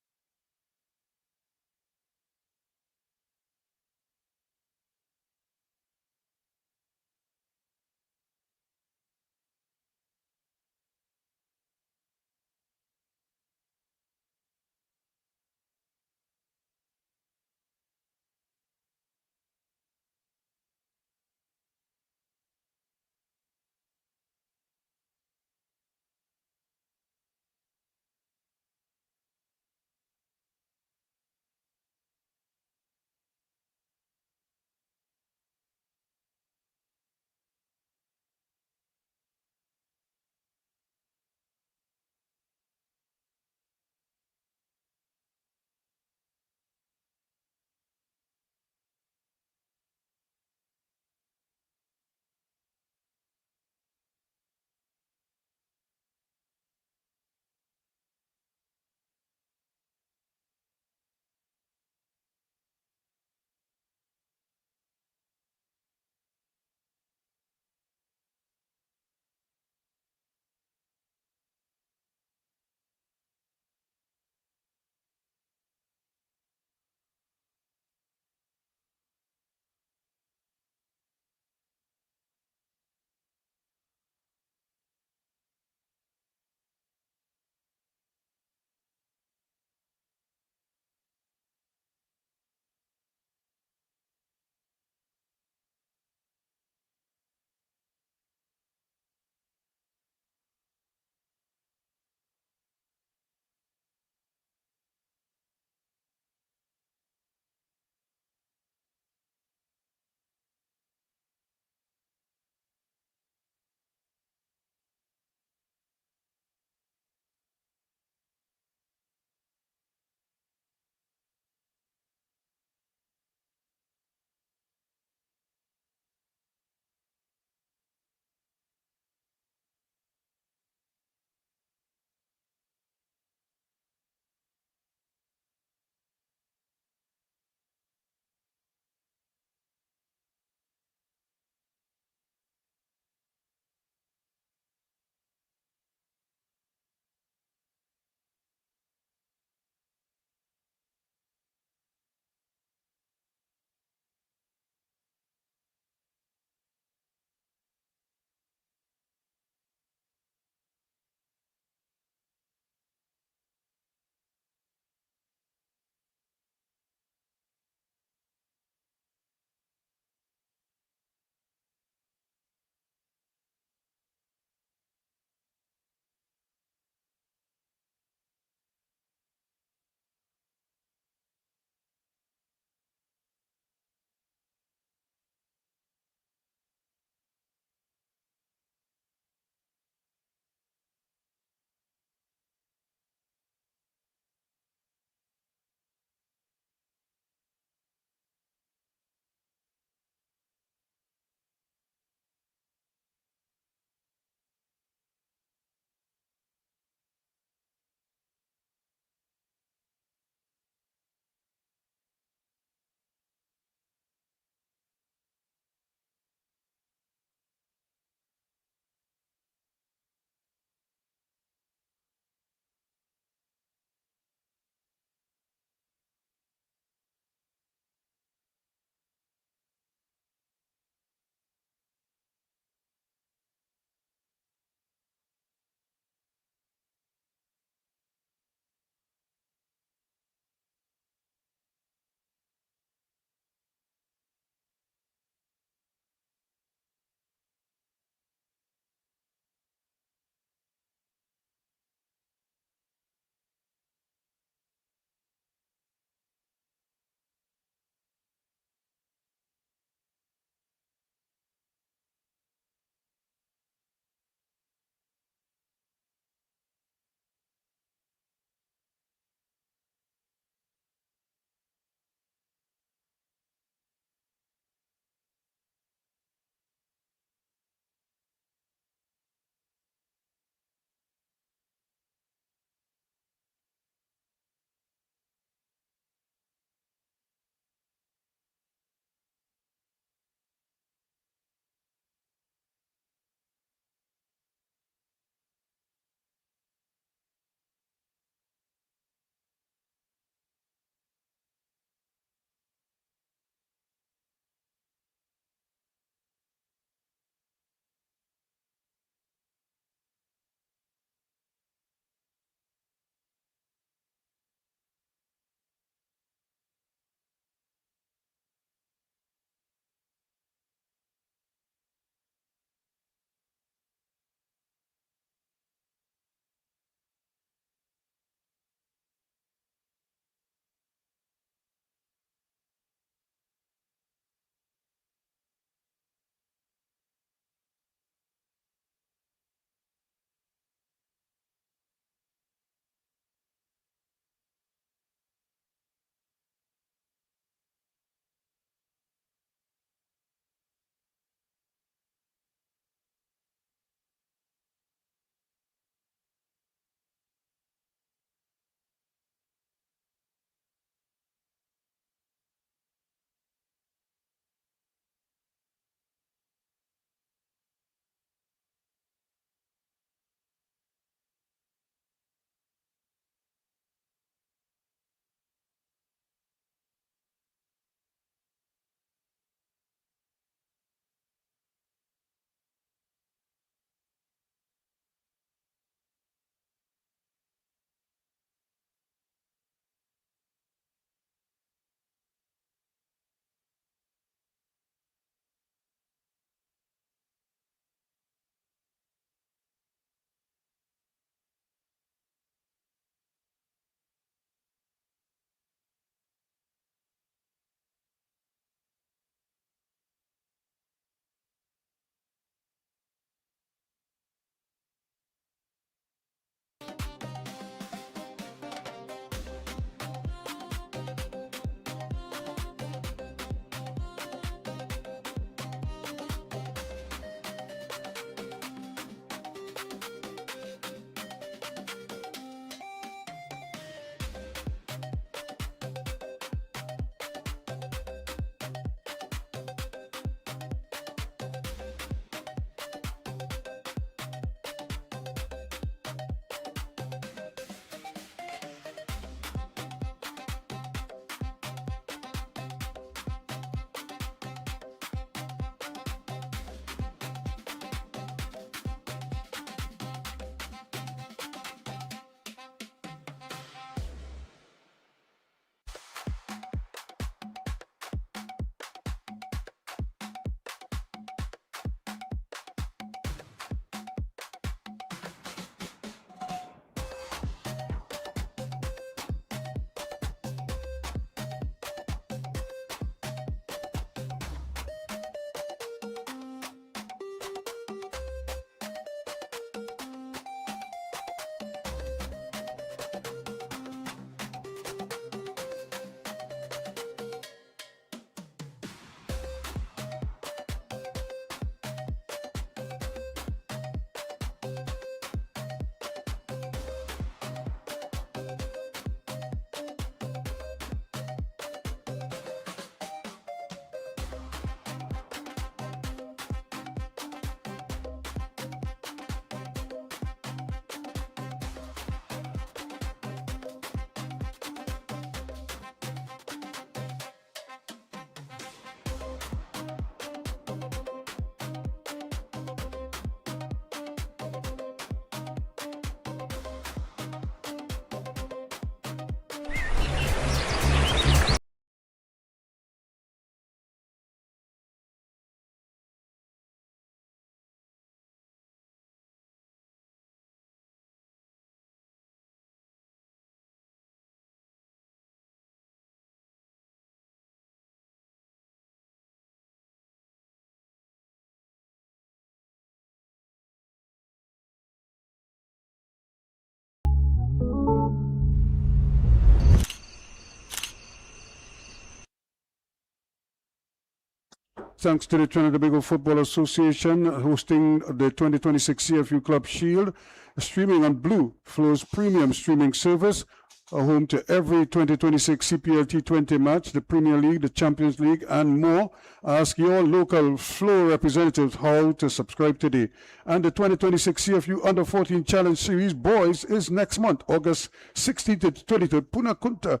Thanks to the Trinidad and Tobago Football Association hosting the 2026 CFU Club Shield, streaming on Blue Flow's premium streaming service, home to every 2026 CPL T20 match, the Premier League, the Champions League, and more. Ask your local Flow representatives how to subscribe today. And the 2026 CFU Under 14 Challenge Series Boys is next month, August 16th to 23rd,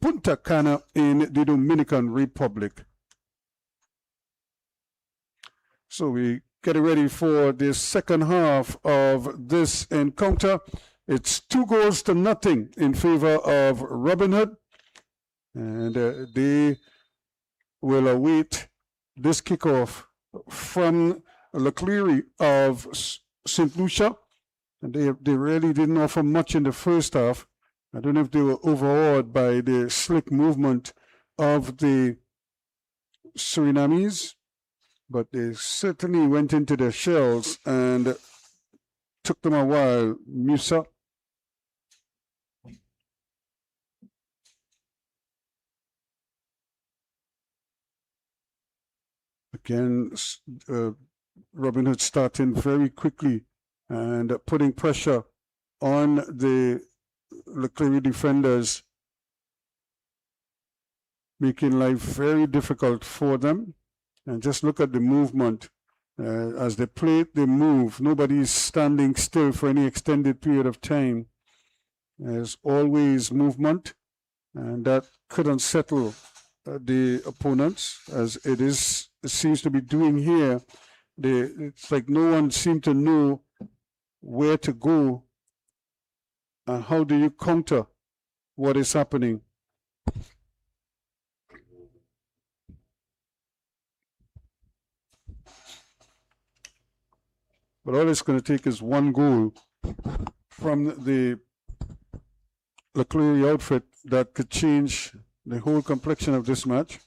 Punta Cana in the Dominican Republic. So we get ready for the second half of this encounter. It's 2-0 in favor of Robinhood, and they will await this kickoff from Clery of St. Lucia. And they really didn't offer much in the first half. I don't know if they were overawed by the slick movement of the Surinamese, but they certainly went into their shells and took them a while. Musa. Again, Robinhood starting very quickly and putting pressure on the Clery defenders, making life very difficult for them. And just look at the movement. As they play, they move. Nobody is standing still for any extended period of time. There's always movement, and that could unsettle the opponents, as it seems to be doing here. It's like no one seemed to know where to go and how do you counter what is happening. But all it's going to take is one goal from the Clery outfit that could change the whole complexion of this match.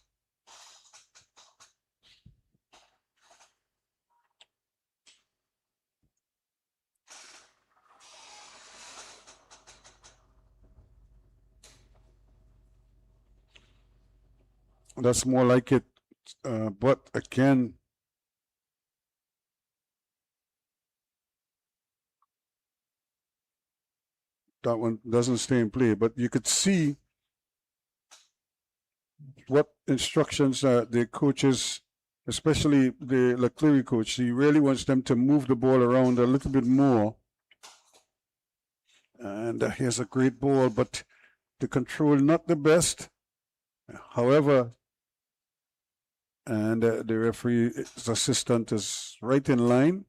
That's more like it, but again, that one doesn't stay in play. But you could see what instructions the coaches, especially the Clery coach, he really wants them to move the ball around a little bit more. And here's a great ball, but the control not the best. However, and the referee's assistant is right in line.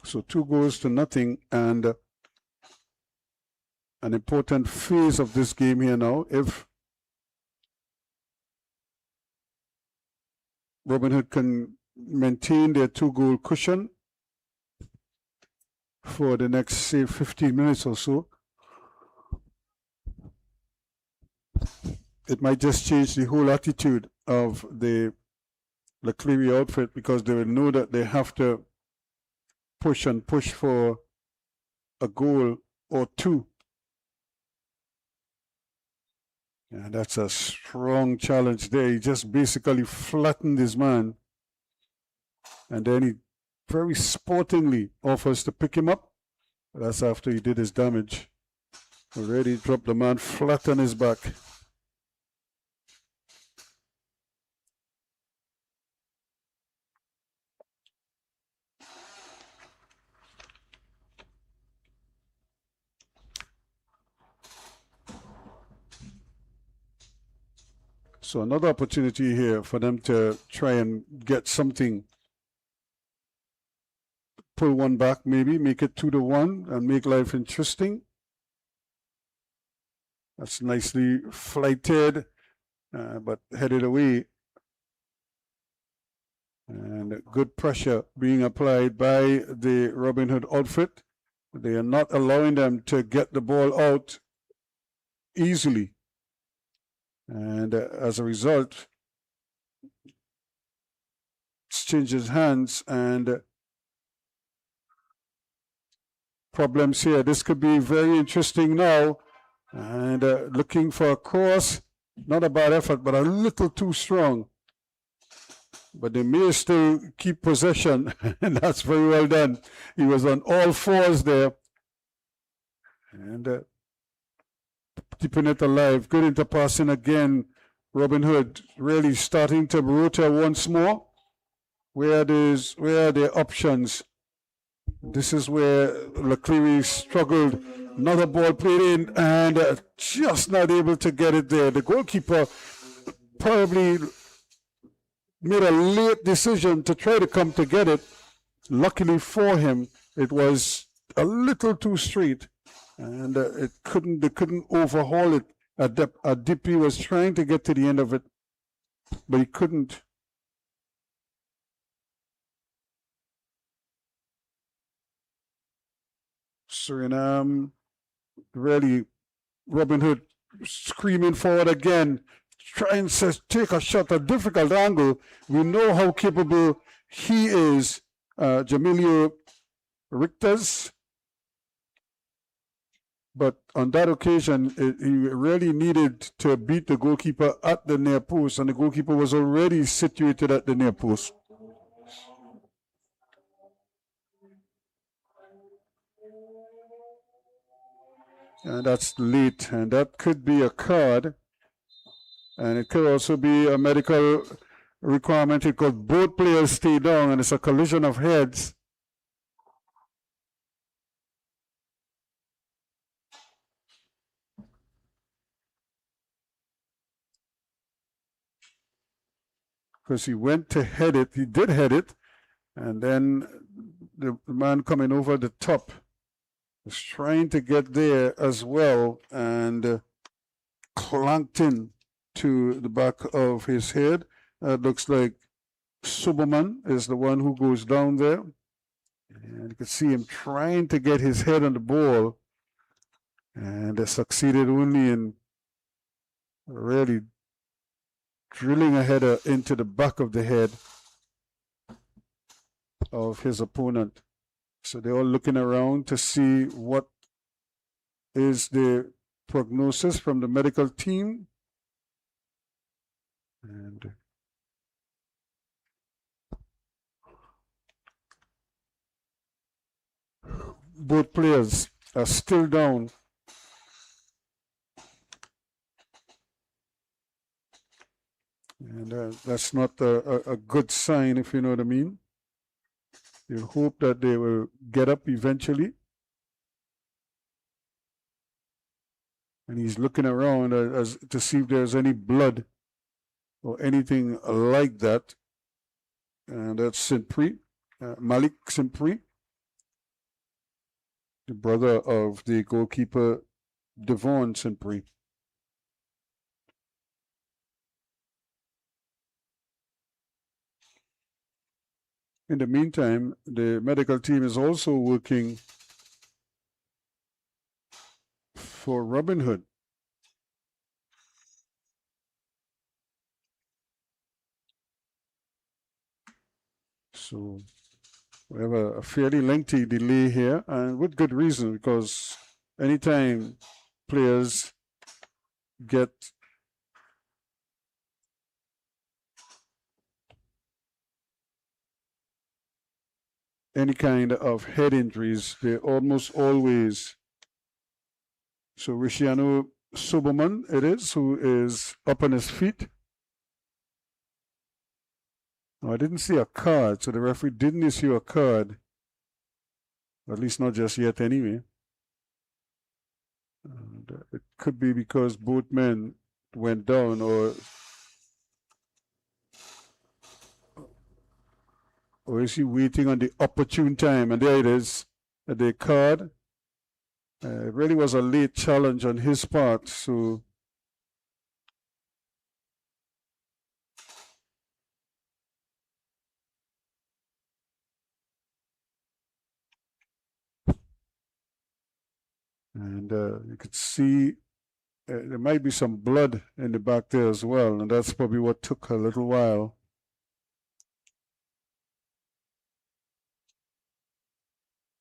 So 2-0, and an important phase of this game here now. If Robinhood can maintain their 2-goal cushion for the next, say, 15 minutes or so, it might just change the whole attitude of the Clery outfit, because they will know that they have to push and push for a goal or two. And that's a strong challenge there. He just basically flattened his man. And then he very sportingly offers to pick him up. That's after he did his damage. Already dropped the man flat on his back. So another opportunity here for them to try and get something. Pull one back maybe, make it 2-1 and make life interesting. That's nicely flighted, but headed away. And good pressure being applied by the Robinhood outfit. They are not allowing them to get the ball out easily. And as a result, exchanges hands, and problems here. This could be very interesting now. And looking for a cross, not a bad effort, but a little too strong. But they may still keep possession, and that's very well done. He was on all fours there, and keeping it alive. Good interpassing again. Robinhood really starting to rotate once more. Where are the options? This is where Clery struggled. Another ball played in, and just not able to get it there. The goalkeeper probably made a late decision to try to come to get it. Luckily for him, it was a little too straight, and they couldn't overhaul it. Adipi was trying to get to the end of it, but he couldn't. Suriname, really, Robinhood screaming forward again, trying to take a shot, a difficult angle. We know how capable he is, Jamilio Richters. But on that occasion, he really needed to beat the goalkeeper at the near post, and the goalkeeper was already situated at the near post. And that's late, and that could be a card, and it could also be a medical requirement. It could both players stay down, and it's a collision of heads. Because he went to head it, he did head it, and then the man coming over the top was trying to get there as well, and clanked in to the back of his head. Looks like Suberman is the one who goes down there. And you can see him trying to get his head on the ball, and they succeeded only in really drilling a header into the back of the head of his opponent. So they're all looking around to see what is the prognosis from the medical team. And both players are still down. And that's not a good sign, if you know what I mean. You hope that they will get up eventually. And he's looking around as to see if there's any blood or anything like that. And that's Simpri, Malik Simpri, the brother of the goalkeeper Devon Simpri. In the meantime, the medical team is also working for Robinhood. So we have a fairly lengthy delay here, and with good reason, because anytime players get any kind of head injuries, they almost always. So Rishiano Suberman it is, who is up on his feet. Oh, I didn't see a card, so the referee didn't issue a card. At least not just yet anyway. And it could be because both men went down, or is he waiting on the opportune time? And there it is, the card. It really was a late challenge on his part, so and you could see there might be some blood in the back there as well, and that's probably what took a little while.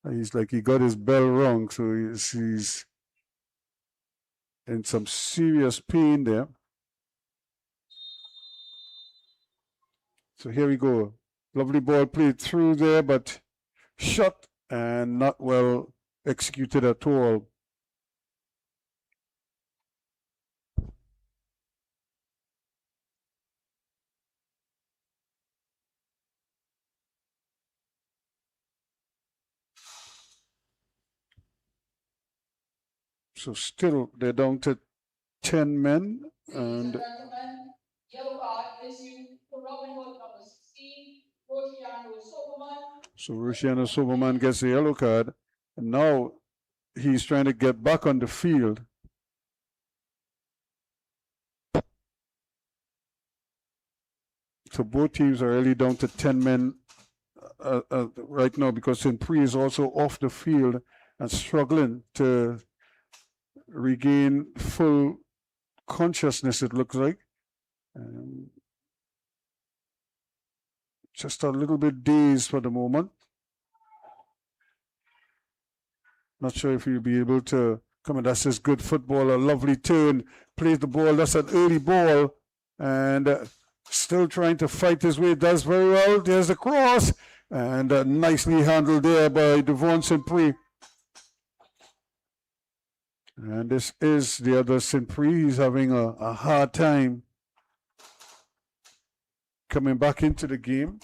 He's like he got his bell wrong, so he's in some serious pain there. So here we go. Lovely ball played through there, but shot and not well executed at all. So still they're down to 10 men, and yellow card issued for Robinhood number 16, Rociano Superman. So Rociano Superman gets the yellow card, and now he's trying to get back on the field. So both teams are really down to 10 men right now, because Simpri is also off the field and struggling to regain full consciousness, it looks like. Just a little bit dazed for the moment. Not sure if he'll be able to come in. That's his good football, a lovely turn, plays the ball. That's an early ball, and still trying to fight his way. Does very well. There's the cross, and nicely handled there by Devon Simpri. And this is the other Simpri. He's having a hard time coming back into the game.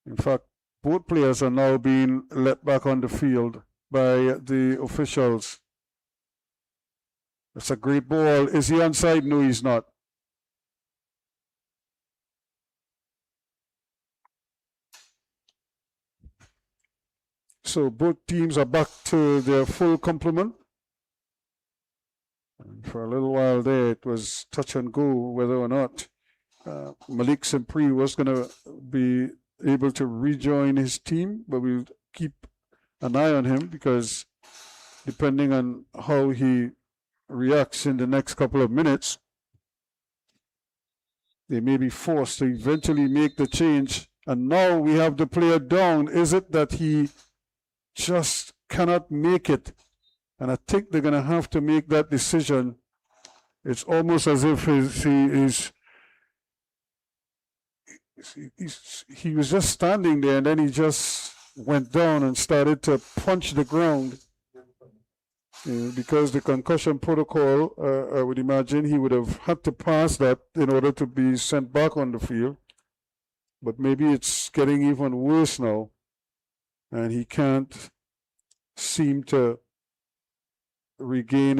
In fact, both players are now being let back on the field by the officials. That's a great ball. Is he onside? No, he's not. So both teams are back to their full complement. And for a little while there, it was touch and go whether or not Malik Simpri was going to be able to rejoin his team, but we'll keep an eye on him, because depending on how he reacts in the next couple of minutes, they may be forced to eventually make the change. And now we have the player down. Is it that he just cannot make it? And I think they're going to have to make that decision. It's almost as if he was just standing there, and then he just went down and started to punch the ground. Because the concussion protocol, I would imagine he would have had to pass that in order to be sent back on the field. But maybe it's getting even worse now, and he can't seem to regain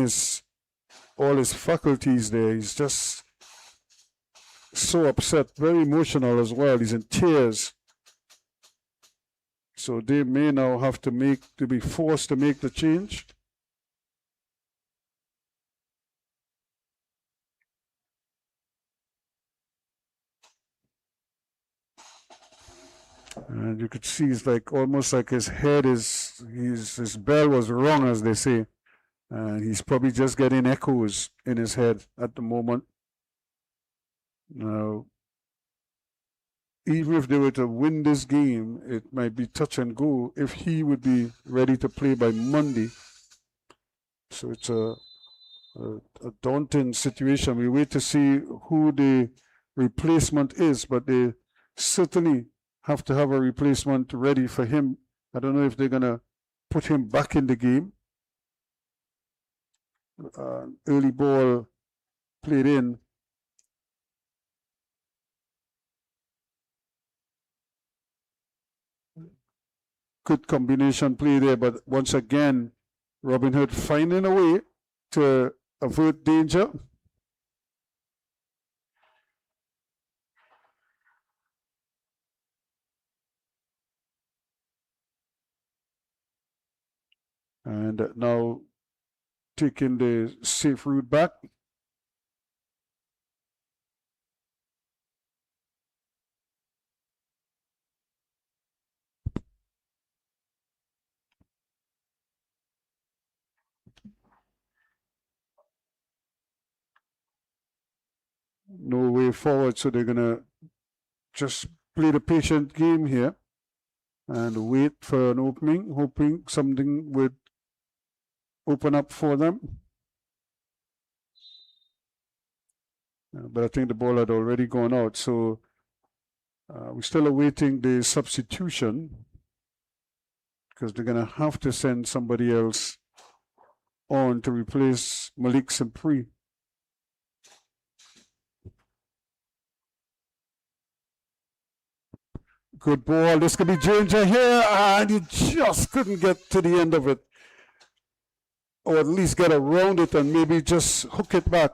all his faculties there. He's just so upset, very emotional as well. He's in tears. So they may now have to be forced to make the change. And you could see it's like almost like his head his bell was wrong, as they say. And he's probably just getting echoes in his head at the moment. Now, even if they were to win this game, it might be touch and go if he would be ready to play by Monday. So it's a daunting situation. We wait to see who the replacement is, but they certainly have to have a replacement ready for him. I don't know if they're going to put him back in the game. Early ball played in. Good combination play there, but once again, Robinhood finding a way to avert danger. And now taking the safe route back. No way forward, so they're going to just play the patient game here. and wait for an opening, hoping something would open up for them. But I think the ball had already gone out, so we're still awaiting the substitution because they're going to have to send somebody else on to replace Malik Simpri. Good ball. This could be danger here, and he just couldn't get to the end of it, or at least get around it and maybe just hook it back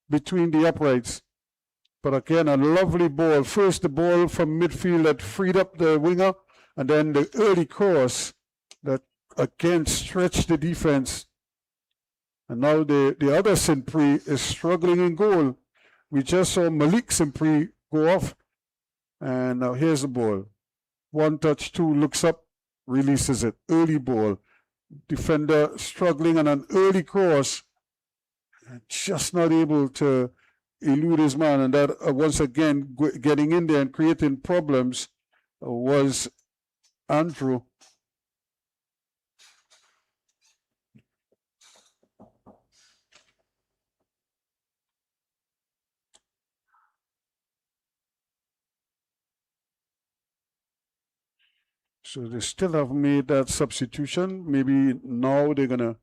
between the uprights. But again, a lovely ball. First, the ball from midfield that freed up the winger, and then the early cross that again stretched the defense. And now the other Simpri is struggling in goal. We just saw Malik Simpri go off. And now here's the ball. One touch, two, looks up, releases it. Early ball. Defender struggling on an early cross. Just not able to elude his man. And that, once again, getting in there and creating problems was Andrew. So they still haven't made that substitution. Maybe now they're gonna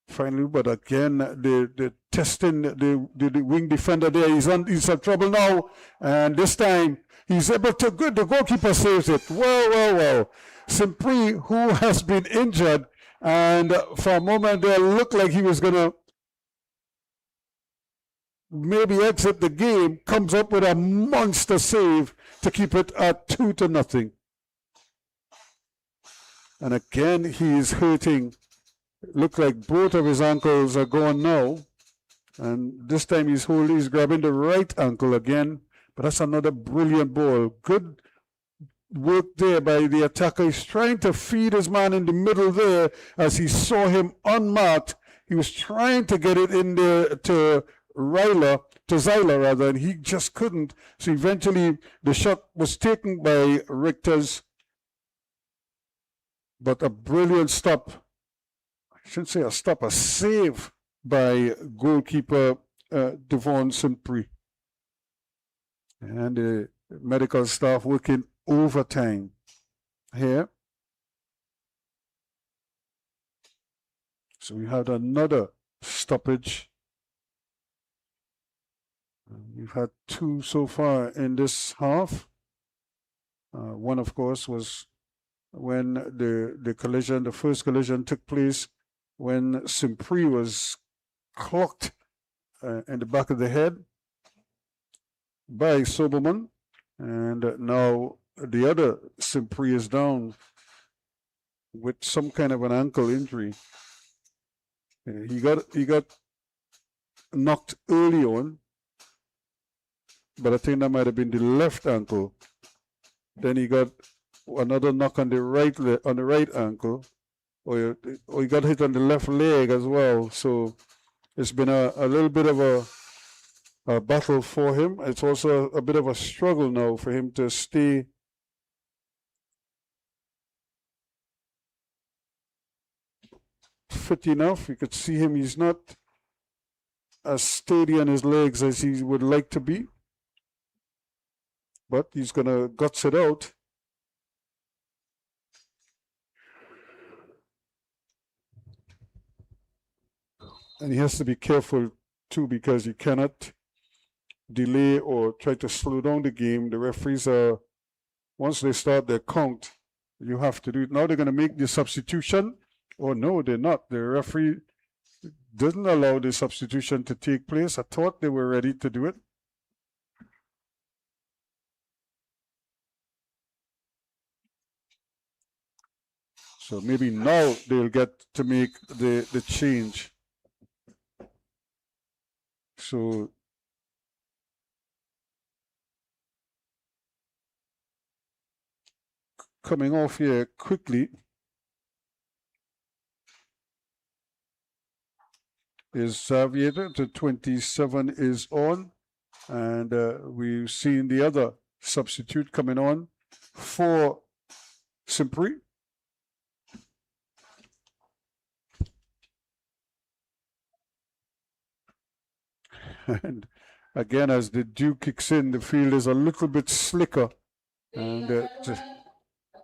finally, but again, the testing the wing defender there. He's in trouble now, and this time he's able to. Good, the goalkeeper saves it. Well. Simpri, who has been injured, and for a moment there looked like he was gonna maybe exit the game, comes up with a monster save to keep it at 2-0. And again, he's hurting. Look like both of his ankles are gone now. And this time he's grabbing the right ankle again. But that's another brilliant ball. Good work there by the attacker. He's trying to feed his man in the middle there as he saw him unmarked. He was trying to get it in there to Zyler rather, and he just couldn't. So eventually the shot was taken by Richter's. But a brilliant stop. I shouldn't say a stop, a save by goalkeeper Devon Simpri. And the medical staff working overtime here. So we had another stoppage. We've had two so far in this half. One, of course, was when the first collision took place when Simpri was clocked in the back of the head by Soberman. And now the other Simpri is down with some kind of an ankle injury. He got knocked early on, but I think that might have been the left ankle. Then he got another knock on the right ankle, or he got hit on the left leg as well. So it's been a little bit of a battle for him. It's also a bit of a struggle now for him to stay fit enough. You could see him, he's not as steady on his legs as he would like to be, but he's gonna guts it out. And he has to be careful too, because he cannot delay or try to slow down the game. The referees are, once they start their count, you have to do it. Now they're going to make the substitution. Oh no, they're not. The referee didn't allow the substitution to take place. I thought they were ready to do it. So maybe now they'll get to make the change. So coming off here quickly is Xavier. The 27 is on, and we've seen the other substitute coming on, for Simpri. And again, as the dew kicks in, the field is a little bit slicker. And a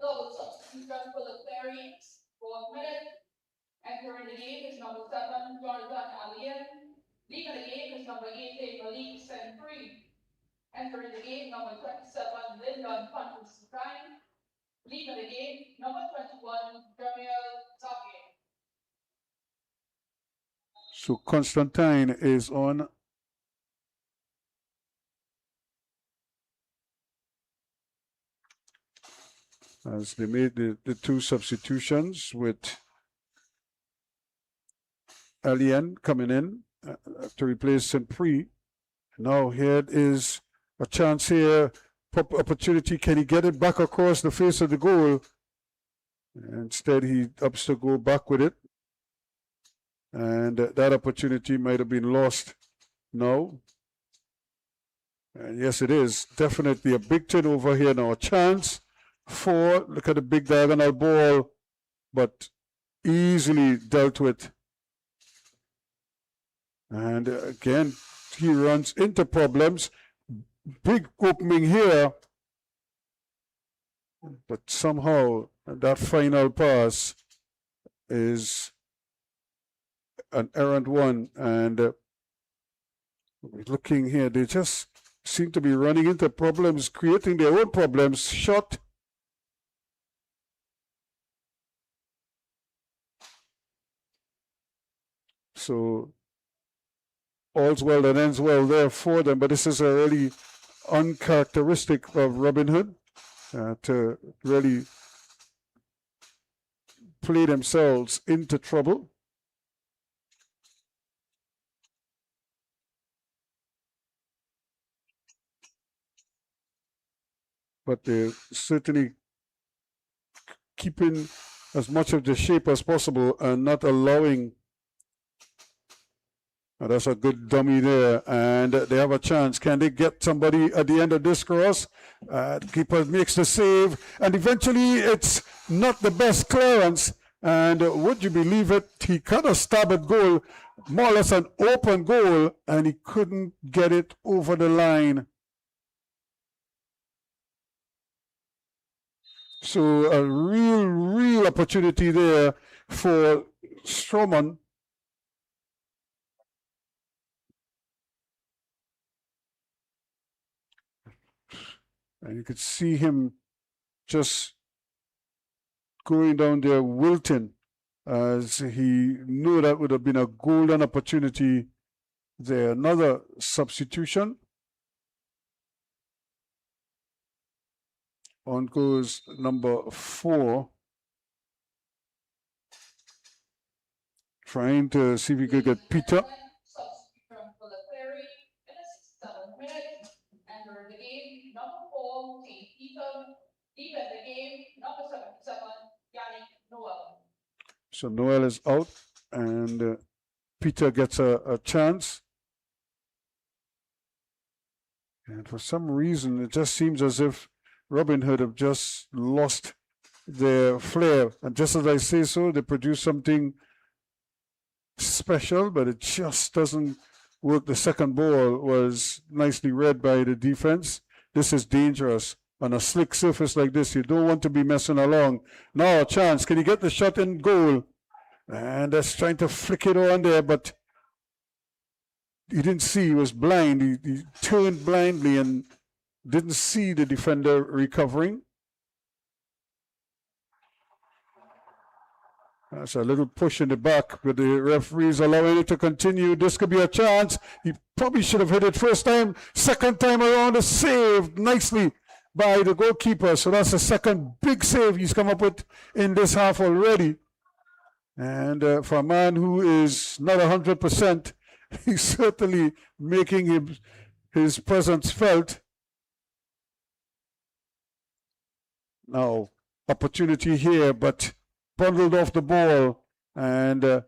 double substitution for the Clery 4th minute. Entering the game is number 7, Jonathan Alien. Leaving the game is number 8, Malik Senfree. Entering the game, number 27, Lyndon Pantusukine. Leaving the game, number 21, Daniel Zaki. So Constantine is on. As they made the two substitutions with Alien coming in to replace Simpri. Now here is a chance here, opportunity. Can he get it back across the face of the goal? Instead, he opts to go back with it. And that opportunity might have been lost now. And yes, it is definitely a big turnover here now. A chance for, look at the big diagonal ball, but easily dealt with. And again, he runs into problems. Big opening here. But somehow that final pass is an errant one. And looking here, they just seem to be running into problems, creating their own problems. Shot. So all's well that ends well there for them, but this is a really uncharacteristic of Robinhood to really play themselves into trouble. But they're certainly keeping as much of the shape as possible and not allowing. That's a good dummy there, and they have a chance. Can they get somebody at the end of this cross? The keeper makes the save, and eventually it's not the best clearance. And would you believe it? He cut a stab at goal, more or less an open goal, and he couldn't get it over the line. So a real opportunity there for Stroman. And you could see him just going down there wilting, as he knew that would have been a golden opportunity there. Another substitution. On goes number 4. Trying to see if he could get Peter. Substitution for the Clery in the 7th minute. Entering the game, number 4, Peter. Leaving the game, number 77, Yannick Noel. So Noel is out, and Peter gets a chance. And for some reason, it just seems as if Robinhood have just lost their flair. And just as I say so, they produce something special, but it just doesn't work. The second ball was nicely read by the defense. This is dangerous. On a slick surface like this, you don't want to be messing along. Now a chance. Can he get the shot in goal? And that's trying to flick it on there, but he didn't see. He was blind. He turned blindly and didn't see the defender recovering. That's a little push in the back, but the referee's allowing it to continue. This could be a chance. He probably should have hit it first time. Second time around, a save nicely by the goalkeeper. So that's the second big save he's come up with in this half already. And for a man who is not 100%, he's certainly making his presence felt. Now, opportunity here, but bundled off the ball, and the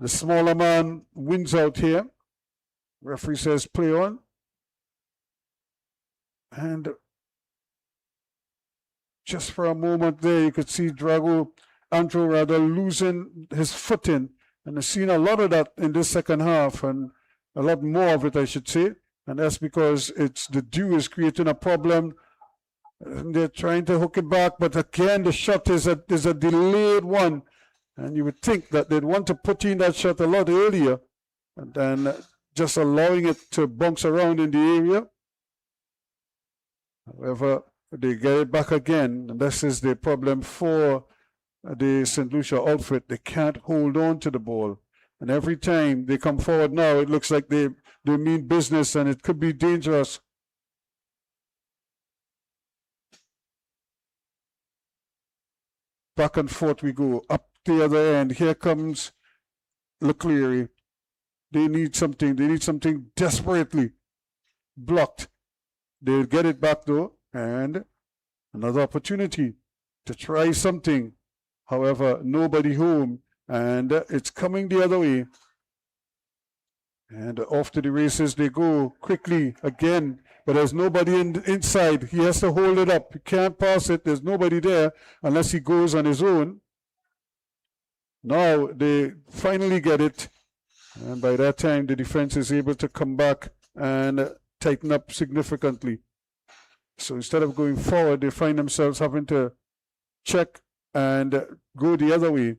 smaller man wins out here. Referee says play on. And just for a moment there, you could see Andrew rather losing his footing. And I've seen a lot of that in this second half, and a lot more of it, I should say. And that's because the dew is creating a problem. And they're trying to hook it back, but again, the shot is a delayed one. And you would think that they'd want to put in that shot a lot earlier, and then just allowing it to bounce around in the area. However, they get it back again, and this is the problem for the St. Lucia outfit. They can't hold on to the ball. And every time they come forward now, it looks like they mean business, and it could be dangerous. Back and forth we go, up the other end. Here comes Clery. They need something desperately. Blocked. They'll get it back though, and another opportunity to try something. However, nobody home, and it's coming the other way. And off to the races they go quickly again, but there's nobody inside. He has to hold it up. He can't pass it. There's nobody there unless he goes on his own. Now they finally get it, and by that time the defense is able to come back and tighten up significantly. So instead of going forward, they find themselves having to check and go the other way.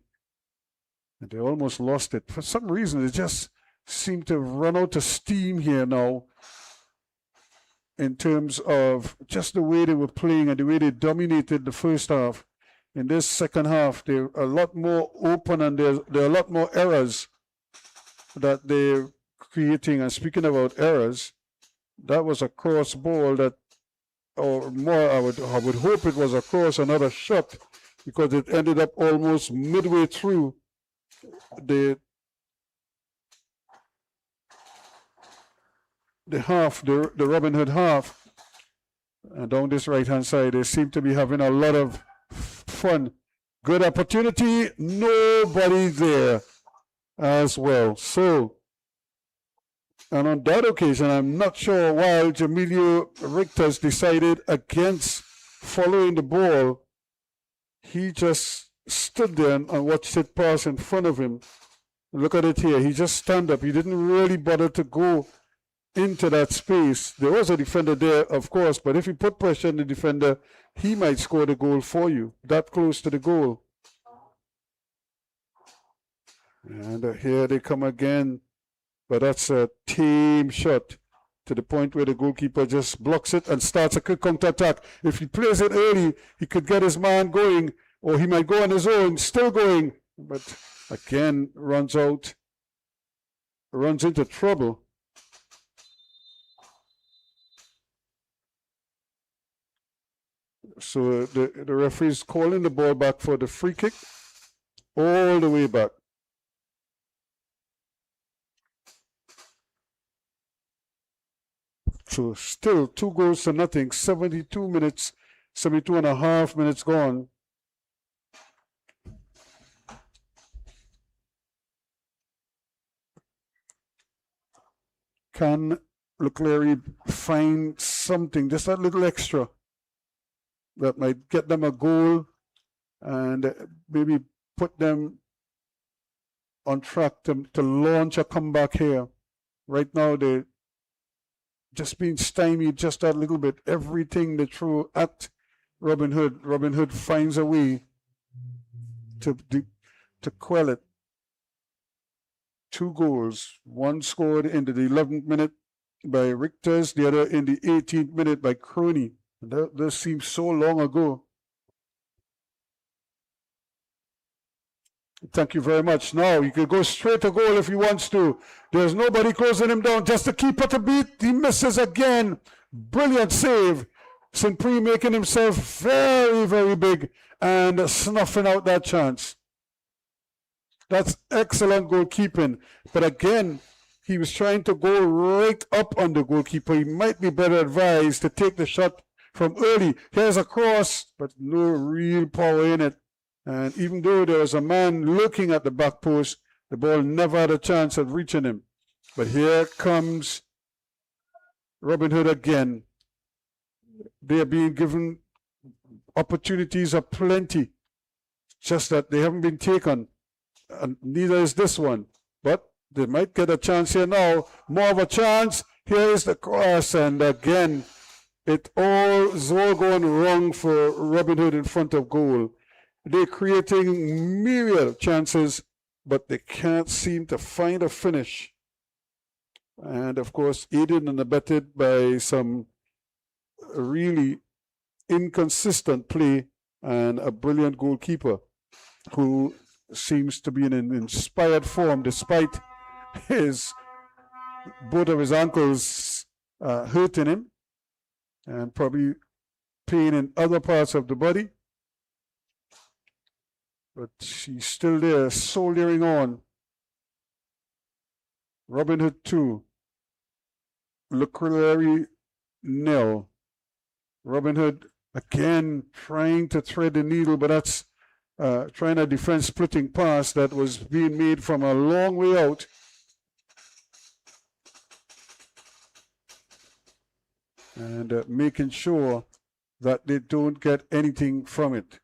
And they almost lost it. For some reason, they just seem to run out of steam here now in terms of just the way they were playing and the way they dominated the first half. In this second half, they're a lot more open, and there are a lot more errors that they're creating. And speaking about errors, that was a cross ball that, or more, I would hope it was a cross, another shot, because it ended up almost midway through the half, the Robinhood half. And down this right-hand side, they seem to be having a lot of fun. Good opportunity, nobody there as well. So, and on that occasion, I'm not sure why Jamilio Richter's decided against following the ball. He just stood there and watched it pass in front of him. Look at it here. He just stand up. He didn't really bother to go into that space. There was a defender there, of course, but if you put pressure on the defender, he might score the goal for you, that close to the goal. And here they come again, but that's a tame shot to the point where the goalkeeper just blocks it and starts a quick counter-attack. If he plays it early, he could get his man going, or he might go on his own, still going, but again runs into trouble. So the referee's calling the ball back for the free kick, all the way back. So still 2 goals to nothing, 72 and a half minutes gone. Can Clery find something, just a little extra, that might get them a goal and maybe put them on track to launch a comeback here? Right now, they're just being stymied just a little bit. Everything they throw at Robinhood finds a way to quell it. 2 goals, one scored in the 11th minute by Richters, the other in the 18th minute by Crony. That seems so long ago. Thank you very much. Now he could go straight to goal if he wants to. There's nobody closing him down. Just the keeper to beat. He misses again. Brilliant save. St. Prix making himself very, very big and snuffing out that chance. That's excellent goalkeeping. But again, he was trying to go right up on the goalkeeper. He might be better advised to take the shot from early. Here's a cross, but no real power in it. And even though there was a man looking at the back post, the ball never had a chance of reaching him. But here comes Robinhood again. They are being given opportunities are plenty, just that they haven't been taken, and neither is this one. But they might get a chance here now, more of a chance. Here is the cross, and again, it's all going wrong for Robinhood in front of goal. They're creating myriad chances, but they can't seem to find a finish. And of course, aided and abetted by some really inconsistent play and a brilliant goalkeeper who seems to be in an inspired form despite both of his ankles hurting him and probably pain in other parts of the body. But he's still there, soldiering on. Robinhood 2. Clery 0. Robinhood again trying to thread the needle, but that's trying a defense splitting pass that was being made from a long way out. And making sure that they don't get anything from it.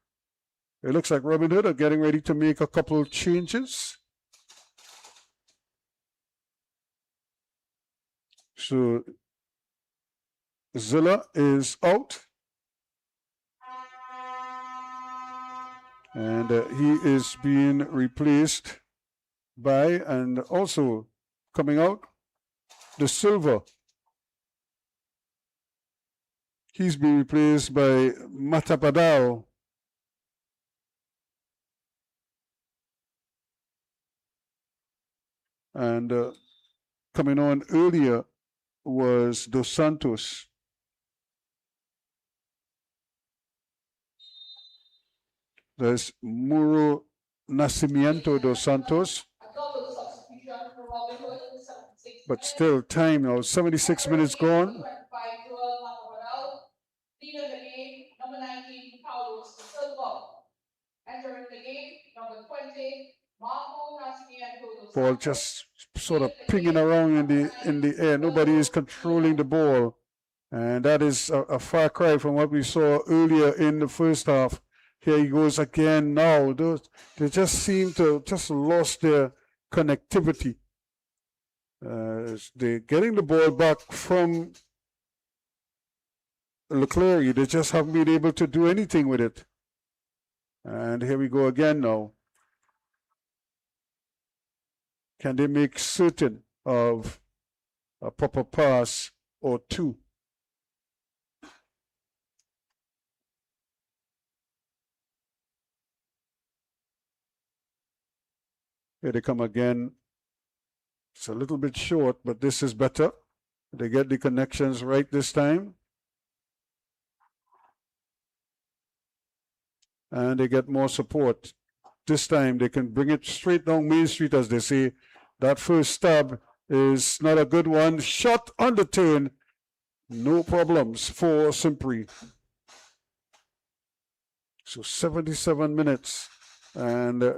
It looks like Robinhood are getting ready to make a couple of changes. So Zilla is out. And he is being replaced by, and also coming out, the Silver. He's being replaced by Matapadao. And coming on earlier was Dos Santos. There's Muro Nacimiento Dos Santos. But still time now, 76 minutes gone. Leader of the game, number 19, Carlos Silva. Entering the game, number 20, Marco Nascimento. Ball just sort of pinging around in the air. Nobody is controlling the ball. And that is a far cry from what we saw earlier in the first half. Here he goes again now. They just seem to just lost their connectivity. They're getting the ball back from Clery. They just haven't been able to do anything with it. And here we go again now. Can they make certain of a proper pass or two? Here they come again. It's a little bit short, but this is better. They get the connections right this time. And they get more support. This time they can bring it straight down Main Street, as they say. That first stab is not a good one. Shot on the turn. No problems for Simpri. So 77 minutes. And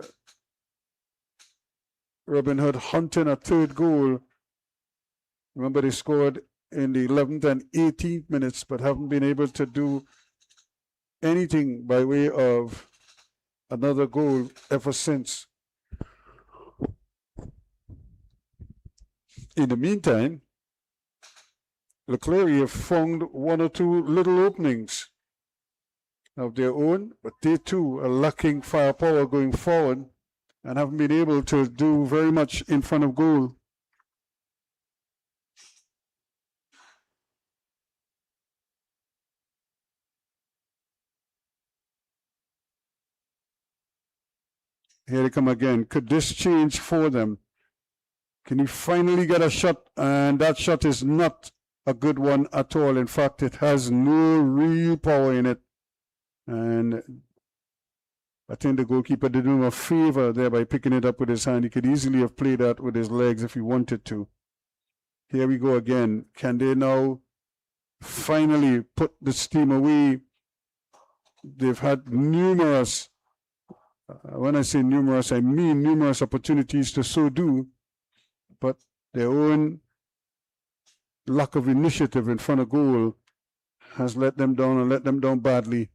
Robinhood hunting a third goal. Remember, they scored in the 11th and 18th minutes, but haven't been able to do anything by way of another goal ever since. In the meantime, Clery have found one or two little openings of their own, but they too are lacking firepower going forward and haven't been able to do very much in front of goal. Here they come again. Could this change for them? Can he finally get a shot? And that shot is not a good one at all. In fact, it has no real power in it. And I think the goalkeeper did him a favor there by picking it up with his hand. He could easily have played that with his legs if he wanted to. Here we go again. Can they now finally put the steam away? They've had numerous, when I say numerous, I mean numerous opportunities to so do, but their own lack of initiative in front of goal has let them down and let them down badly.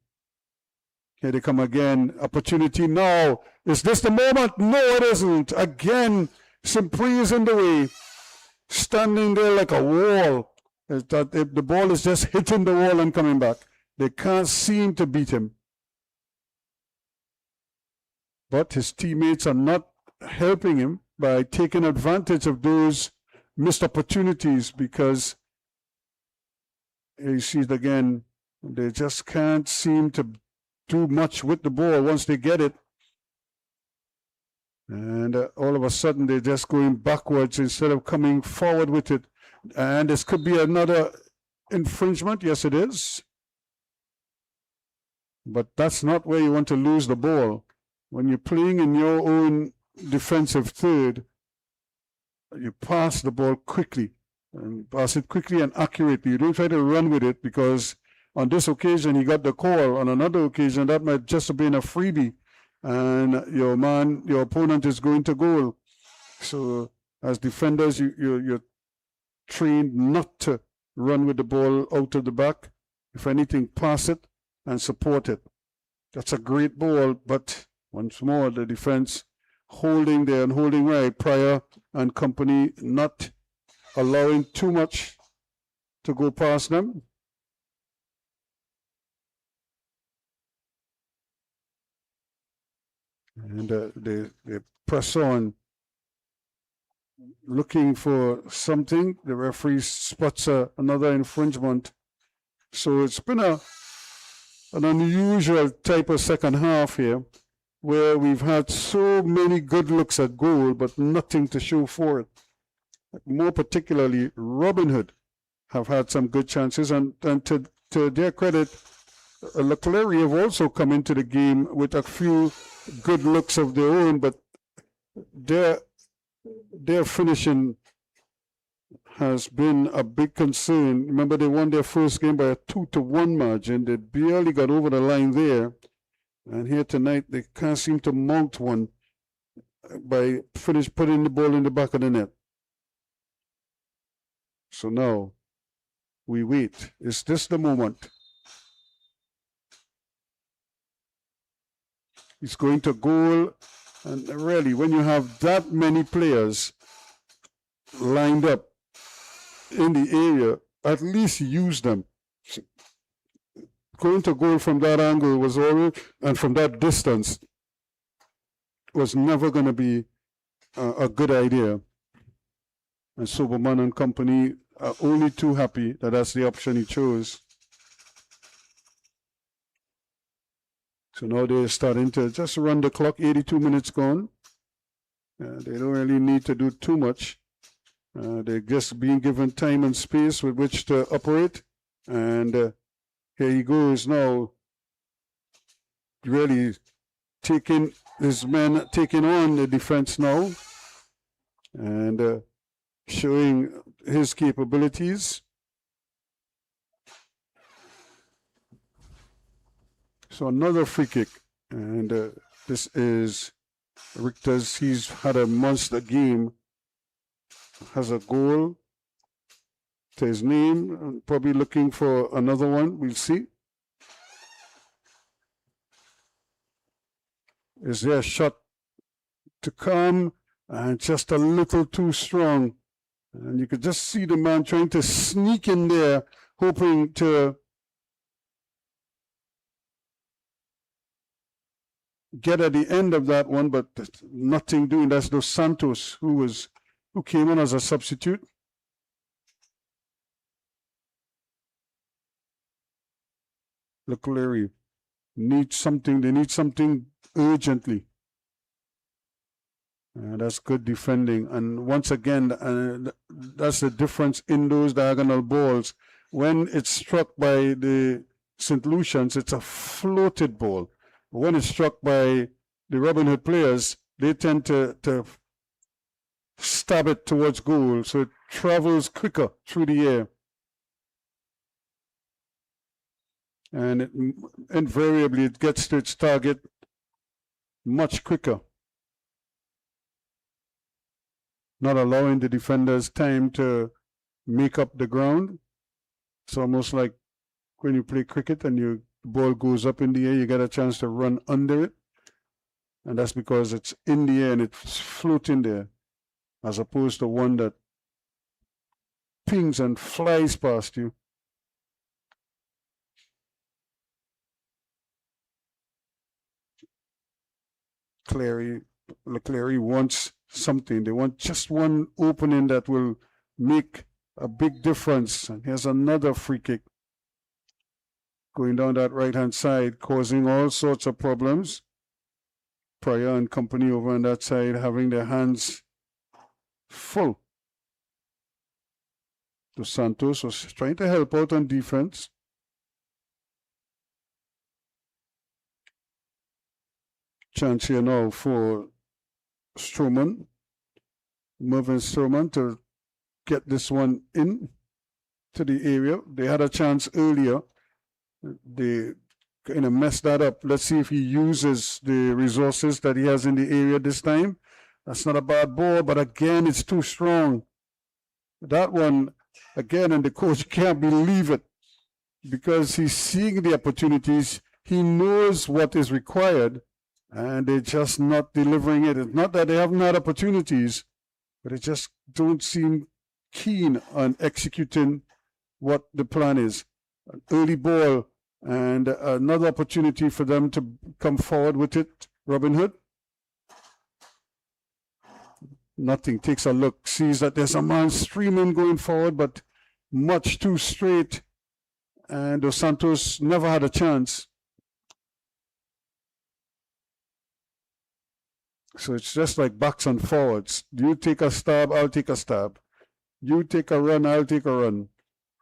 Here they come again. Opportunity now. Is this the moment? No, it isn't. Again, Simpri is in the way. Standing there like a wall. The ball is just hitting the wall and coming back. They can't seem to beat him. But his teammates are not helping him by taking advantage of those missed opportunities, because you see it again, they just can't seem to do much with the ball once they get it. And all of a sudden they're just going backwards instead of coming forward with it. And this could be another infringement. Yes, it is. But that's not where you want to lose the ball. When you're playing in your own defensive third, you pass the ball quickly, and pass it quickly and accurately. You don't try to run with it, because on this occasion he got the call. On another occasion that might just have been a freebie, and your opponent is going to goal. So as defenders, you're trained not to run with the ball out of the back. If anything, pass it and support it. That's a great ball, but once more the defense holding there and holding right. Pryor and company not allowing too much to go past them. And they press on, looking for something. The referee spots another infringement. So it's been an unusual type of second half here, where we've had so many good looks at goal, but nothing to show for it. More particularly, Robinhood have had some good chances, and to their credit, Clery have also come into the game with a few good looks of their own, but their finishing has been a big concern. Remember, they won their first game by a 2-1 margin. They barely got over the line there. And here tonight, they can't seem to mount one by putting the ball in the back of the net. So now, we wait. Is this the moment? He's going to goal. And really, when you have that many players lined up in the area, at least use them. Going to goal from that angle was always, and from that distance, was never going to be a good idea. And Soberman and company are only too happy that that's the option he chose. So now they're starting to just run the clock. 82 minutes gone. They don't really need to do too much. They're just being given time and space with which to operate. And here he goes now, really taking his men, taking on the defense now, and showing his capabilities. So another free kick, and this is Richter's. He's had a monster game, has a goal to his name, probably looking for another one. We'll see. Is there a shot to come? And just a little too strong. And you could just see the man trying to sneak in there, hoping to get at the end of that one, but nothing doing. That's Dos Santos, who came in as a substitute. Clery needs something. They need something urgently. That's good defending. And once again, that's the difference in those diagonal balls. When it's struck by the St. Lucians, it's a floated ball. But when it's struck by the Robinhood players, they tend to stab it towards goal, so it travels quicker through the air. And invariably, it gets to its target much quicker, not allowing the defenders time to make up the ground. It's almost like when you play cricket and you the ball goes up in the air, you get a chance to run under it. And that's because it's in the air and it's floating there, as opposed to one that pings and flies past you. Clery wants something. They want just one opening that will make a big difference. And here's another free kick going down that right-hand side, causing all sorts of problems. Pryor and company over on that side having their hands full. Dos Santos was trying to help out on defense. Chance here now for Stroman, Mervyn Stroman, to get this one in to the area. They had a chance earlier. They kind of messed that up. Let's see if he uses the resources that he has in the area this time. That's not a bad ball, but again, it's too strong. That one, again, and the coach can't believe it because he's seeing the opportunities. He knows what is required, and they're just not delivering it. It's not that they haven't had opportunities, but they just don't seem keen on executing what the plan is. An early ball and another opportunity for them to come forward with it. Robinhood. Nothing. Takes a look. Sees that there's a man streaming going forward, but much too straight. And Dos Santos never had a chance. So it's just like backs and forwards. You take a stab, I'll take a stab. You take a run, I'll take a run.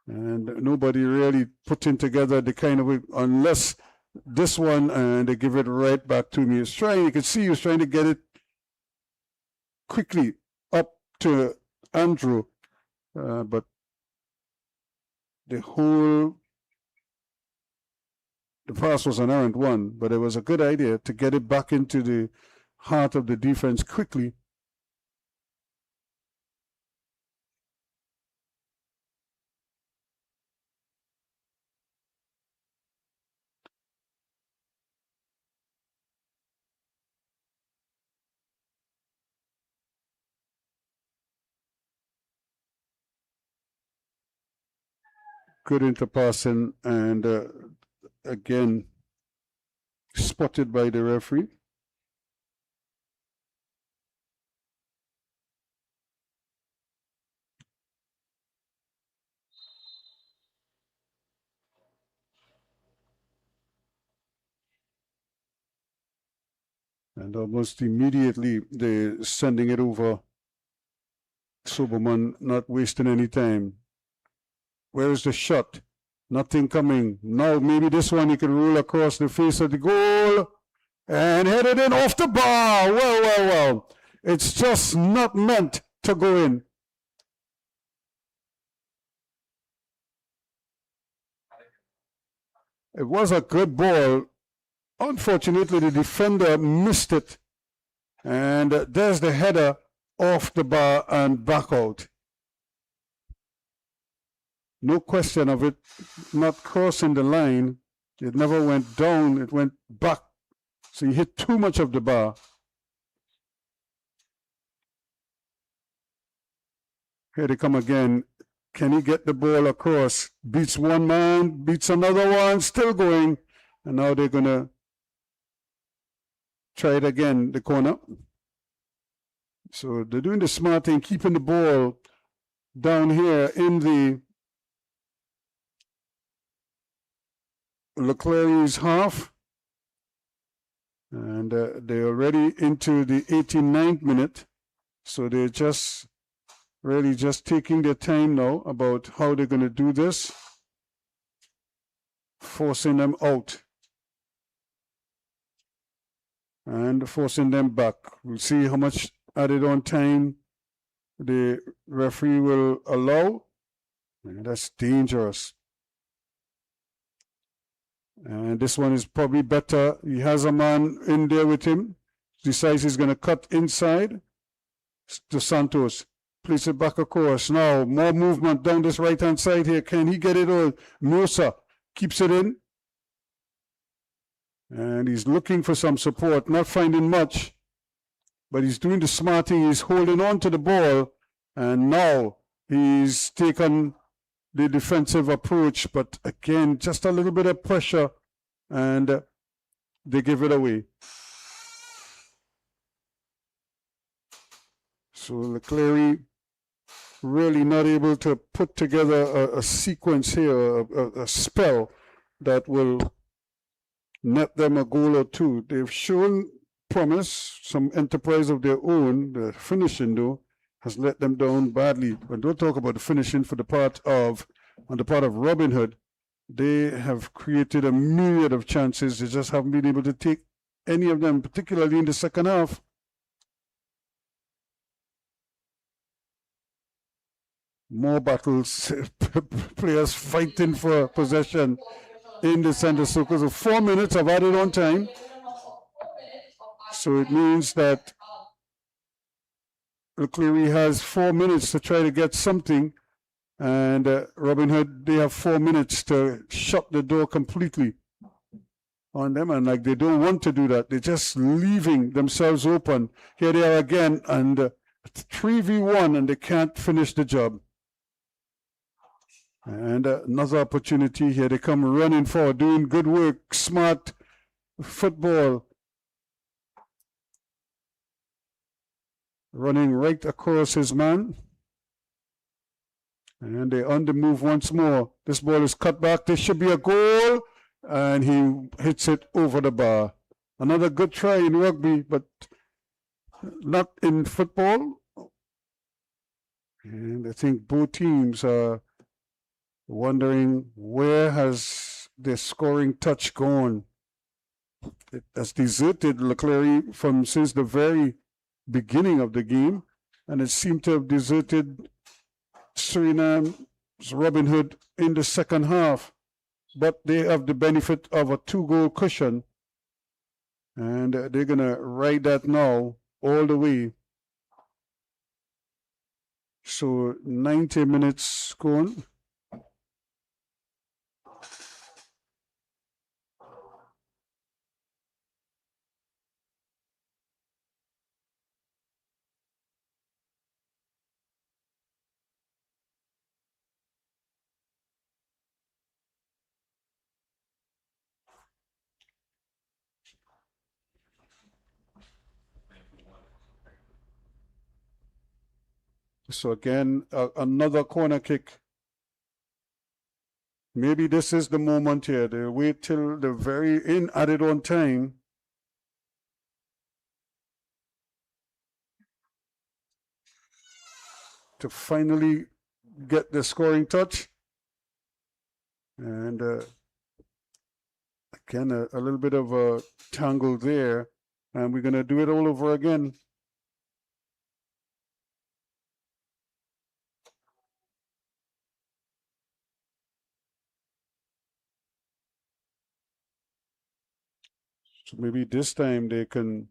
And nobody really putting together the kind of, unless this one, and they give it right back to me. He's trying, you can see he was trying to get it quickly up to Andrew. But the pass was an errant one, but it was a good idea to get it back into the heart of the defense quickly. Good interpassing and again spotted by the referee. And almost immediately they're sending it over. Soberman not wasting any time. Where is the shot? Nothing coming. Now maybe this one he can roll across the face of the goal and head it in off the bar. Well. It's just not meant to go in. It was a good ball. Unfortunately, the defender missed it. And there's the header off the bar and back out. No question of it not crossing the line. It never went down, it went back. So he hit too much of the bar. Here they come again. Can he get the ball across? Beats one man, beats another one, still going. And now they're going to try it again, the corner. So they're doing the smart thing, keeping the ball down here in the Leclerc's half. And they're already into the 89th minute. So they're just really just taking their time now about how they're going to do this. Forcing them out. And forcing them back. We'll see how much added on time the referee will allow. And that's dangerous. And this one is probably better. He has a man in there with him. Decides he's going to cut inside. To Santos. Place it back across. Now, more movement down this right-hand side here. Can he get it all? Musa keeps it in. And he's looking for some support, not finding much. But he's doing the smart thing. He's holding on to the ball. And now he's taken the defensive approach. But again, just a little bit of pressure. And they give it away. So Clery really not able to put together a sequence here, a spell that will net them a goal or two. They've shown promise, some enterprise of their own. The finishing, though, has let them down badly. But don't talk about the finishing on the part of Robinhood. They have created a myriad of chances. They just haven't been able to take any of them, particularly in the second half. More battles, players fighting for possession in the center circle. So 4 minutes of added on time. So it means that Clery has 4 minutes to try to get something. And Robinhood, they have 4 minutes to shut the door completely on them. And like they don't want to do that. They're just leaving themselves open. Here they are again. And 3v1 and they can't finish the job. And another opportunity here. They come running forward, doing good work, smart football. Running right across his man. And they on the move once more. This ball is cut back. This should be a goal. And he hits it over the bar. Another good try in rugby, but not in football. And I think both teams are wondering where has the scoring touch gone. It has deserted Clery from since the very beginning of the game, and it seemed to have deserted Suriname's Robinhood in the second half. But they have the benefit of a 2-goal cushion, and they're going to ride that now all the way. So 90 minutes gone. So again, another corner kick. Maybe this is the moment here. They wait till the very end, added on time. To finally get the scoring touch. And again, a little bit of a tangle there. And we're going to do it all over again. So maybe this time they can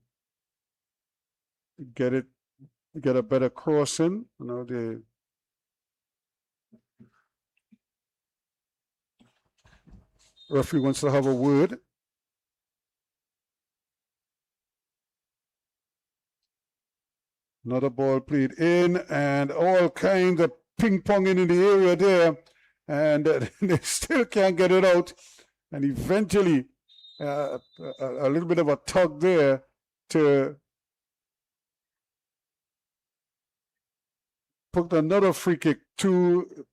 get a better crossing. You know, the referee wants to have a word. Another ball played in, and all kinds of ping-ponging in the area there, and they still can't get it out. And eventually, a little bit of a tug there to put another free kick to.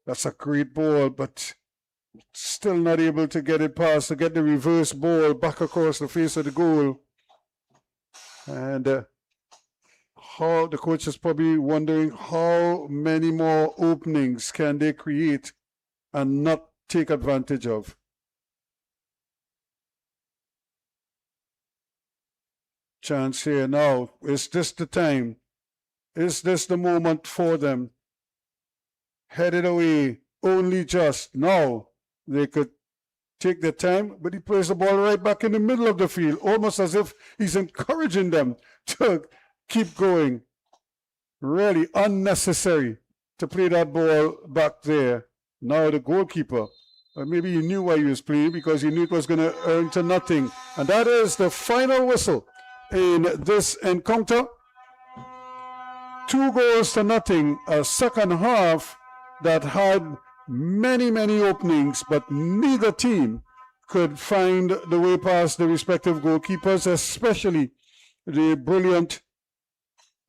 That's a great ball, but still not able to get it past, to get the reverse ball back across the face of the goal. And how the coach is probably wondering how many more openings can they create and not take advantage of. Chance here now. Is this the time? Is this the moment for them? Headed away, only just. Now they could take their time, but he plays the ball right back in the middle of the field, almost as if he's encouraging them to keep going. Really unnecessary to play that ball back there. Now the goalkeeper Or maybe he knew why he was playing because he knew it was going to earn to nothing. And that is the final whistle in this encounter. 2 goals to nothing. A second half that had many, many openings, but neither team could find the way past the respective goalkeepers, especially the brilliant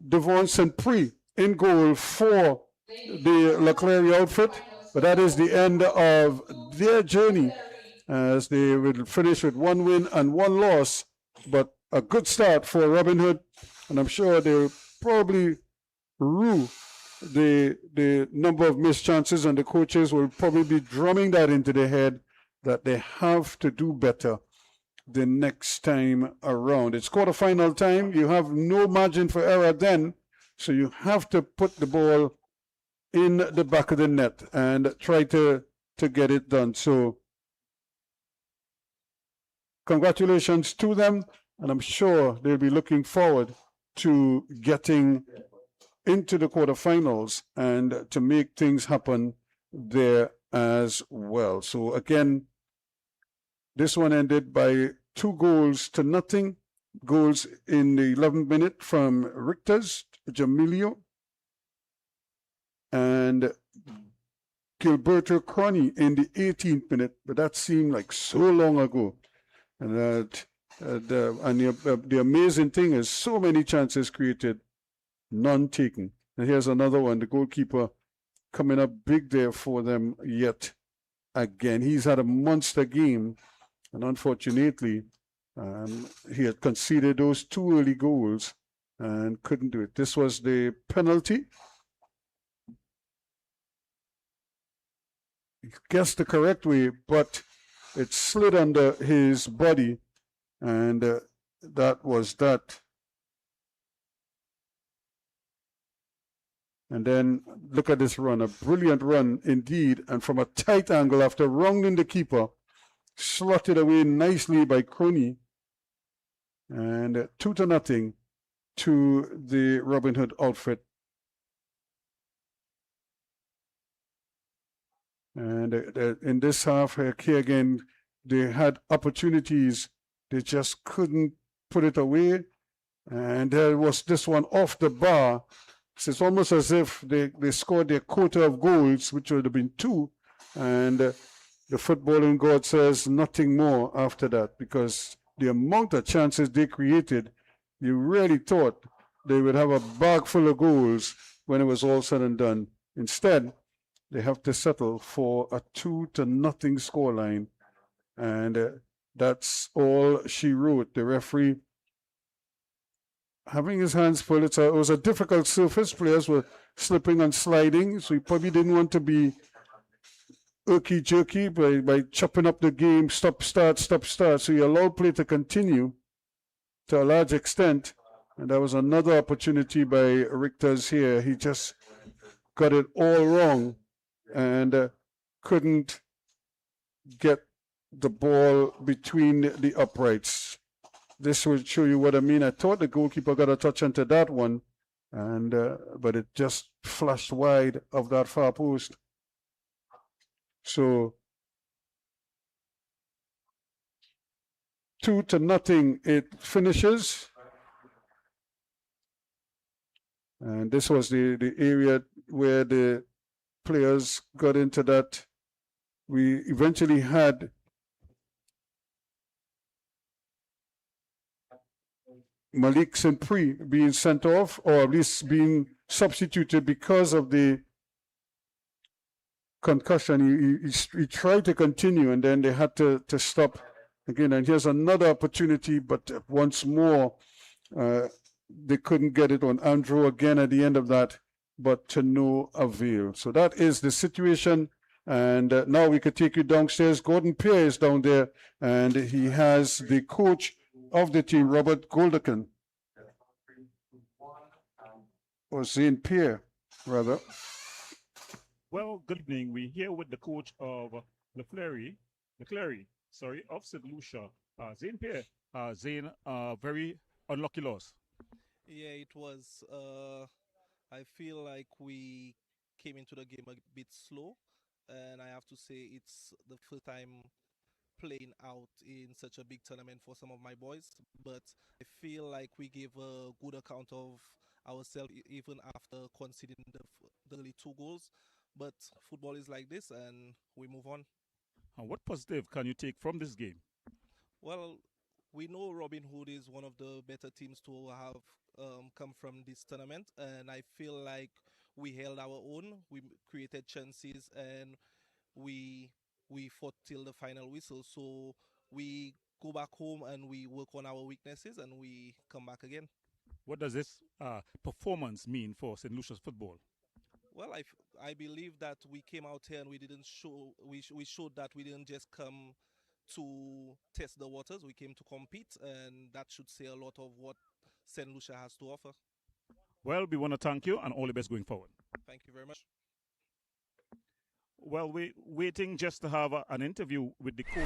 Devon St. Prix in goal for the Clery outfit. But that is the end of their journey as they will finish with 1 win and 1 loss. But a good start for Robinhood, and I'm sure they'll probably rue the number of missed chances, and the coaches will probably be drumming that into their head that they have to do better the next time around. It's quarterfinal time. You have no margin for error then, so you have to put the ball in the back of the net and try to get it done. So congratulations to them, and I'm sure they'll be looking forward to getting into the quarterfinals and to make things happen there as well. So again, this one ended by 2 goals to nothing. Goals in the 11th minute from Richter's, Jamilio, and Gilberto Crony in the 18th minute, but that seemed like so long ago. And the amazing thing is so many chances created, none taken. And here's another one, the goalkeeper coming up big there for them yet again. He's had a monster game, and unfortunately, he had conceded those 2 early goals and couldn't do it. This was the penalty. He guessed the correct way, but it slid under his body, and that was that. And then look at this run, a brilliant run indeed, and from a tight angle after rounding the keeper, slotted away nicely by Crony, and 2-0 to the Robinhood outfit. And in this half here again, they had opportunities, they just couldn't put it away. And there was this one off the bar. So it's almost as if they scored their quota of goals, which would have been 2, and the footballing god says nothing more after that, because the amount of chances they created, you really thought they would have a bag full of goals when it was all said and done. Instead, they have to settle for a 2-0 scoreline, and that's all she wrote. The referee having his hands full. It was a difficult surface. Players were slipping and sliding, so he probably didn't want to be irky-jerky by chopping up the game, stop, start. So he allowed play to continue to a large extent, and there was another opportunity by Richter's here. He just got it all wrong and couldn't get the ball between the uprights. This will show you what I mean. I thought the goalkeeper got a touch into that one, and but it just flashed wide of that far post. So 2-0 it finishes. And this was the area where the players got into that. We eventually had Malik St. Prix being sent off, or at least being substituted because of the concussion. He tried to continue, and then they had to stop again. And here's another opportunity, but once more, they couldn't get it on Andrew again at the end of that, but to no avail. So that is the situation. And now we could take you downstairs. Gordon Pierre is down there, and he has the coach of the team, Robert Goldekin, or Zane Pierre, rather. Well, good evening. We're here with the coach of Clery, of St. Lucia, Zane Pierre. Zane, very unlucky loss. Yeah, it was. I feel like we came into the game a bit slow, and I have to say it's the first time playing out in such a big tournament for some of my boys. But I feel like we gave a good account of ourselves even after conceding the early 2 goals. But football is like this, and we move on. And what positive can you take from this game? Well, we know Robinhood is one of the better teams to have come from this tournament, and I feel like we held our own. We created chances, and we we fought till the final whistle. So we go back home and we work on our weaknesses, and we come back again. What does this performance mean for St. Lucia's football? Well, I believe that we came out here and we didn't show we showed that we didn't just come to test the waters. We came to compete, and that should say a lot of what St. Lucia has to offer. Well, we want to thank you and all the best going forward. Thank you very much. Well, we're waiting just to have an interview with the coach.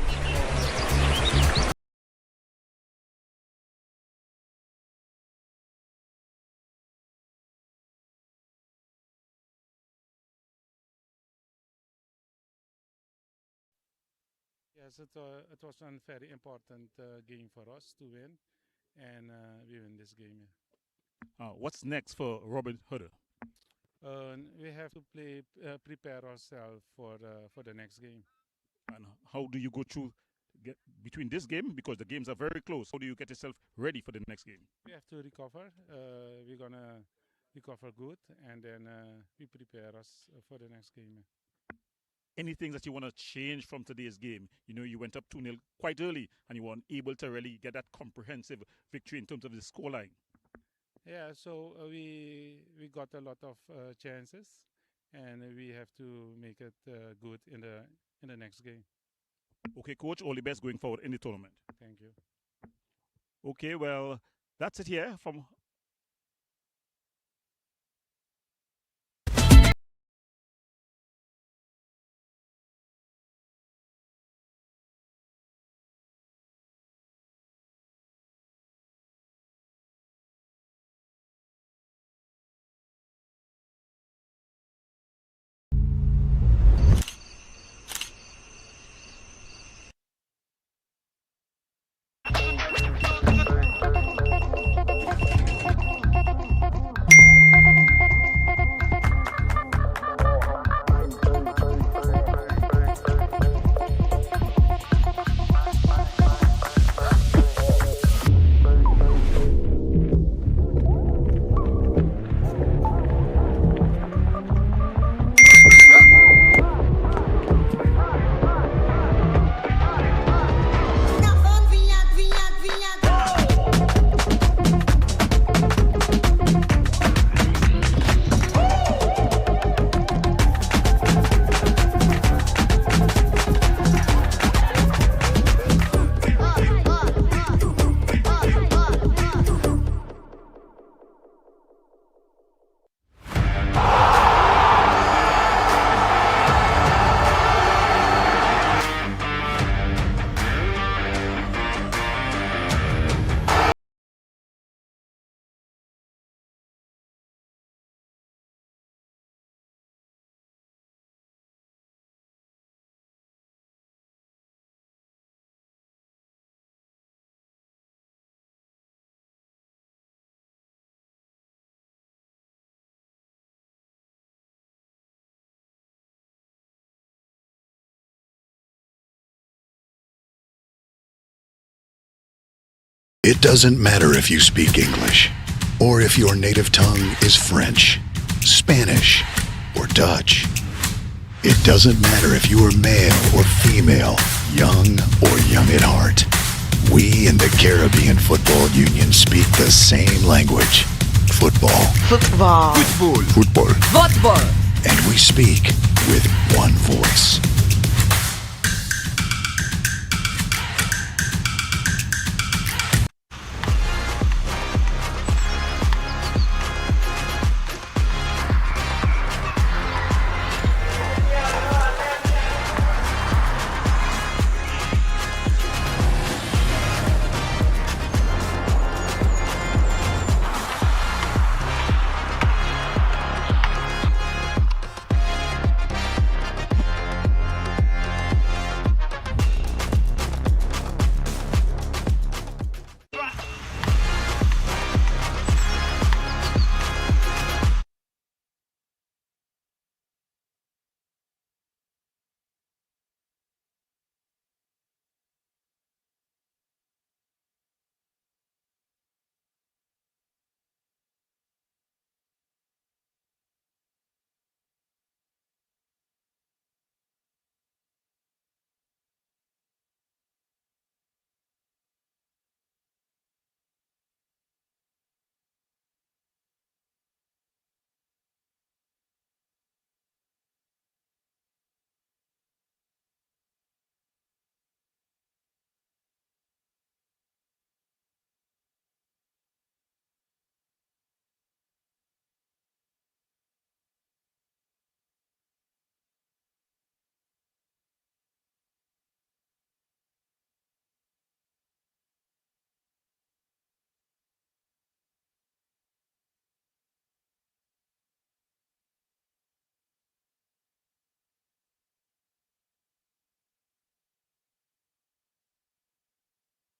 Yes, it was a very important game for us to win, and we win this game. What's next for Robinhood? We have to prepare ourselves for the next game. And how do you go through between this game, because the games are very close? How do you get yourself ready for the next game? We have to recover. We're gonna recover good, and then we prepare us for the next game. Anything that you want to change from today's game? You know, you went up 2-0 quite early and you weren't able to really get that comprehensive victory in terms of the scoreline. Yeah, so we got a lot of chances, and we have to make it good in the next game. Okay, coach, all the best going forward in the tournament. Thank you. Okay, well, that's it here from It doesn't matter if you speak English or if your native tongue is French, Spanish, or Dutch. It doesn't matter if you are male or female, young or young at heart. We in the Caribbean Football Union speak the same language. Football. Football. Football. Football. And we speak with one voice.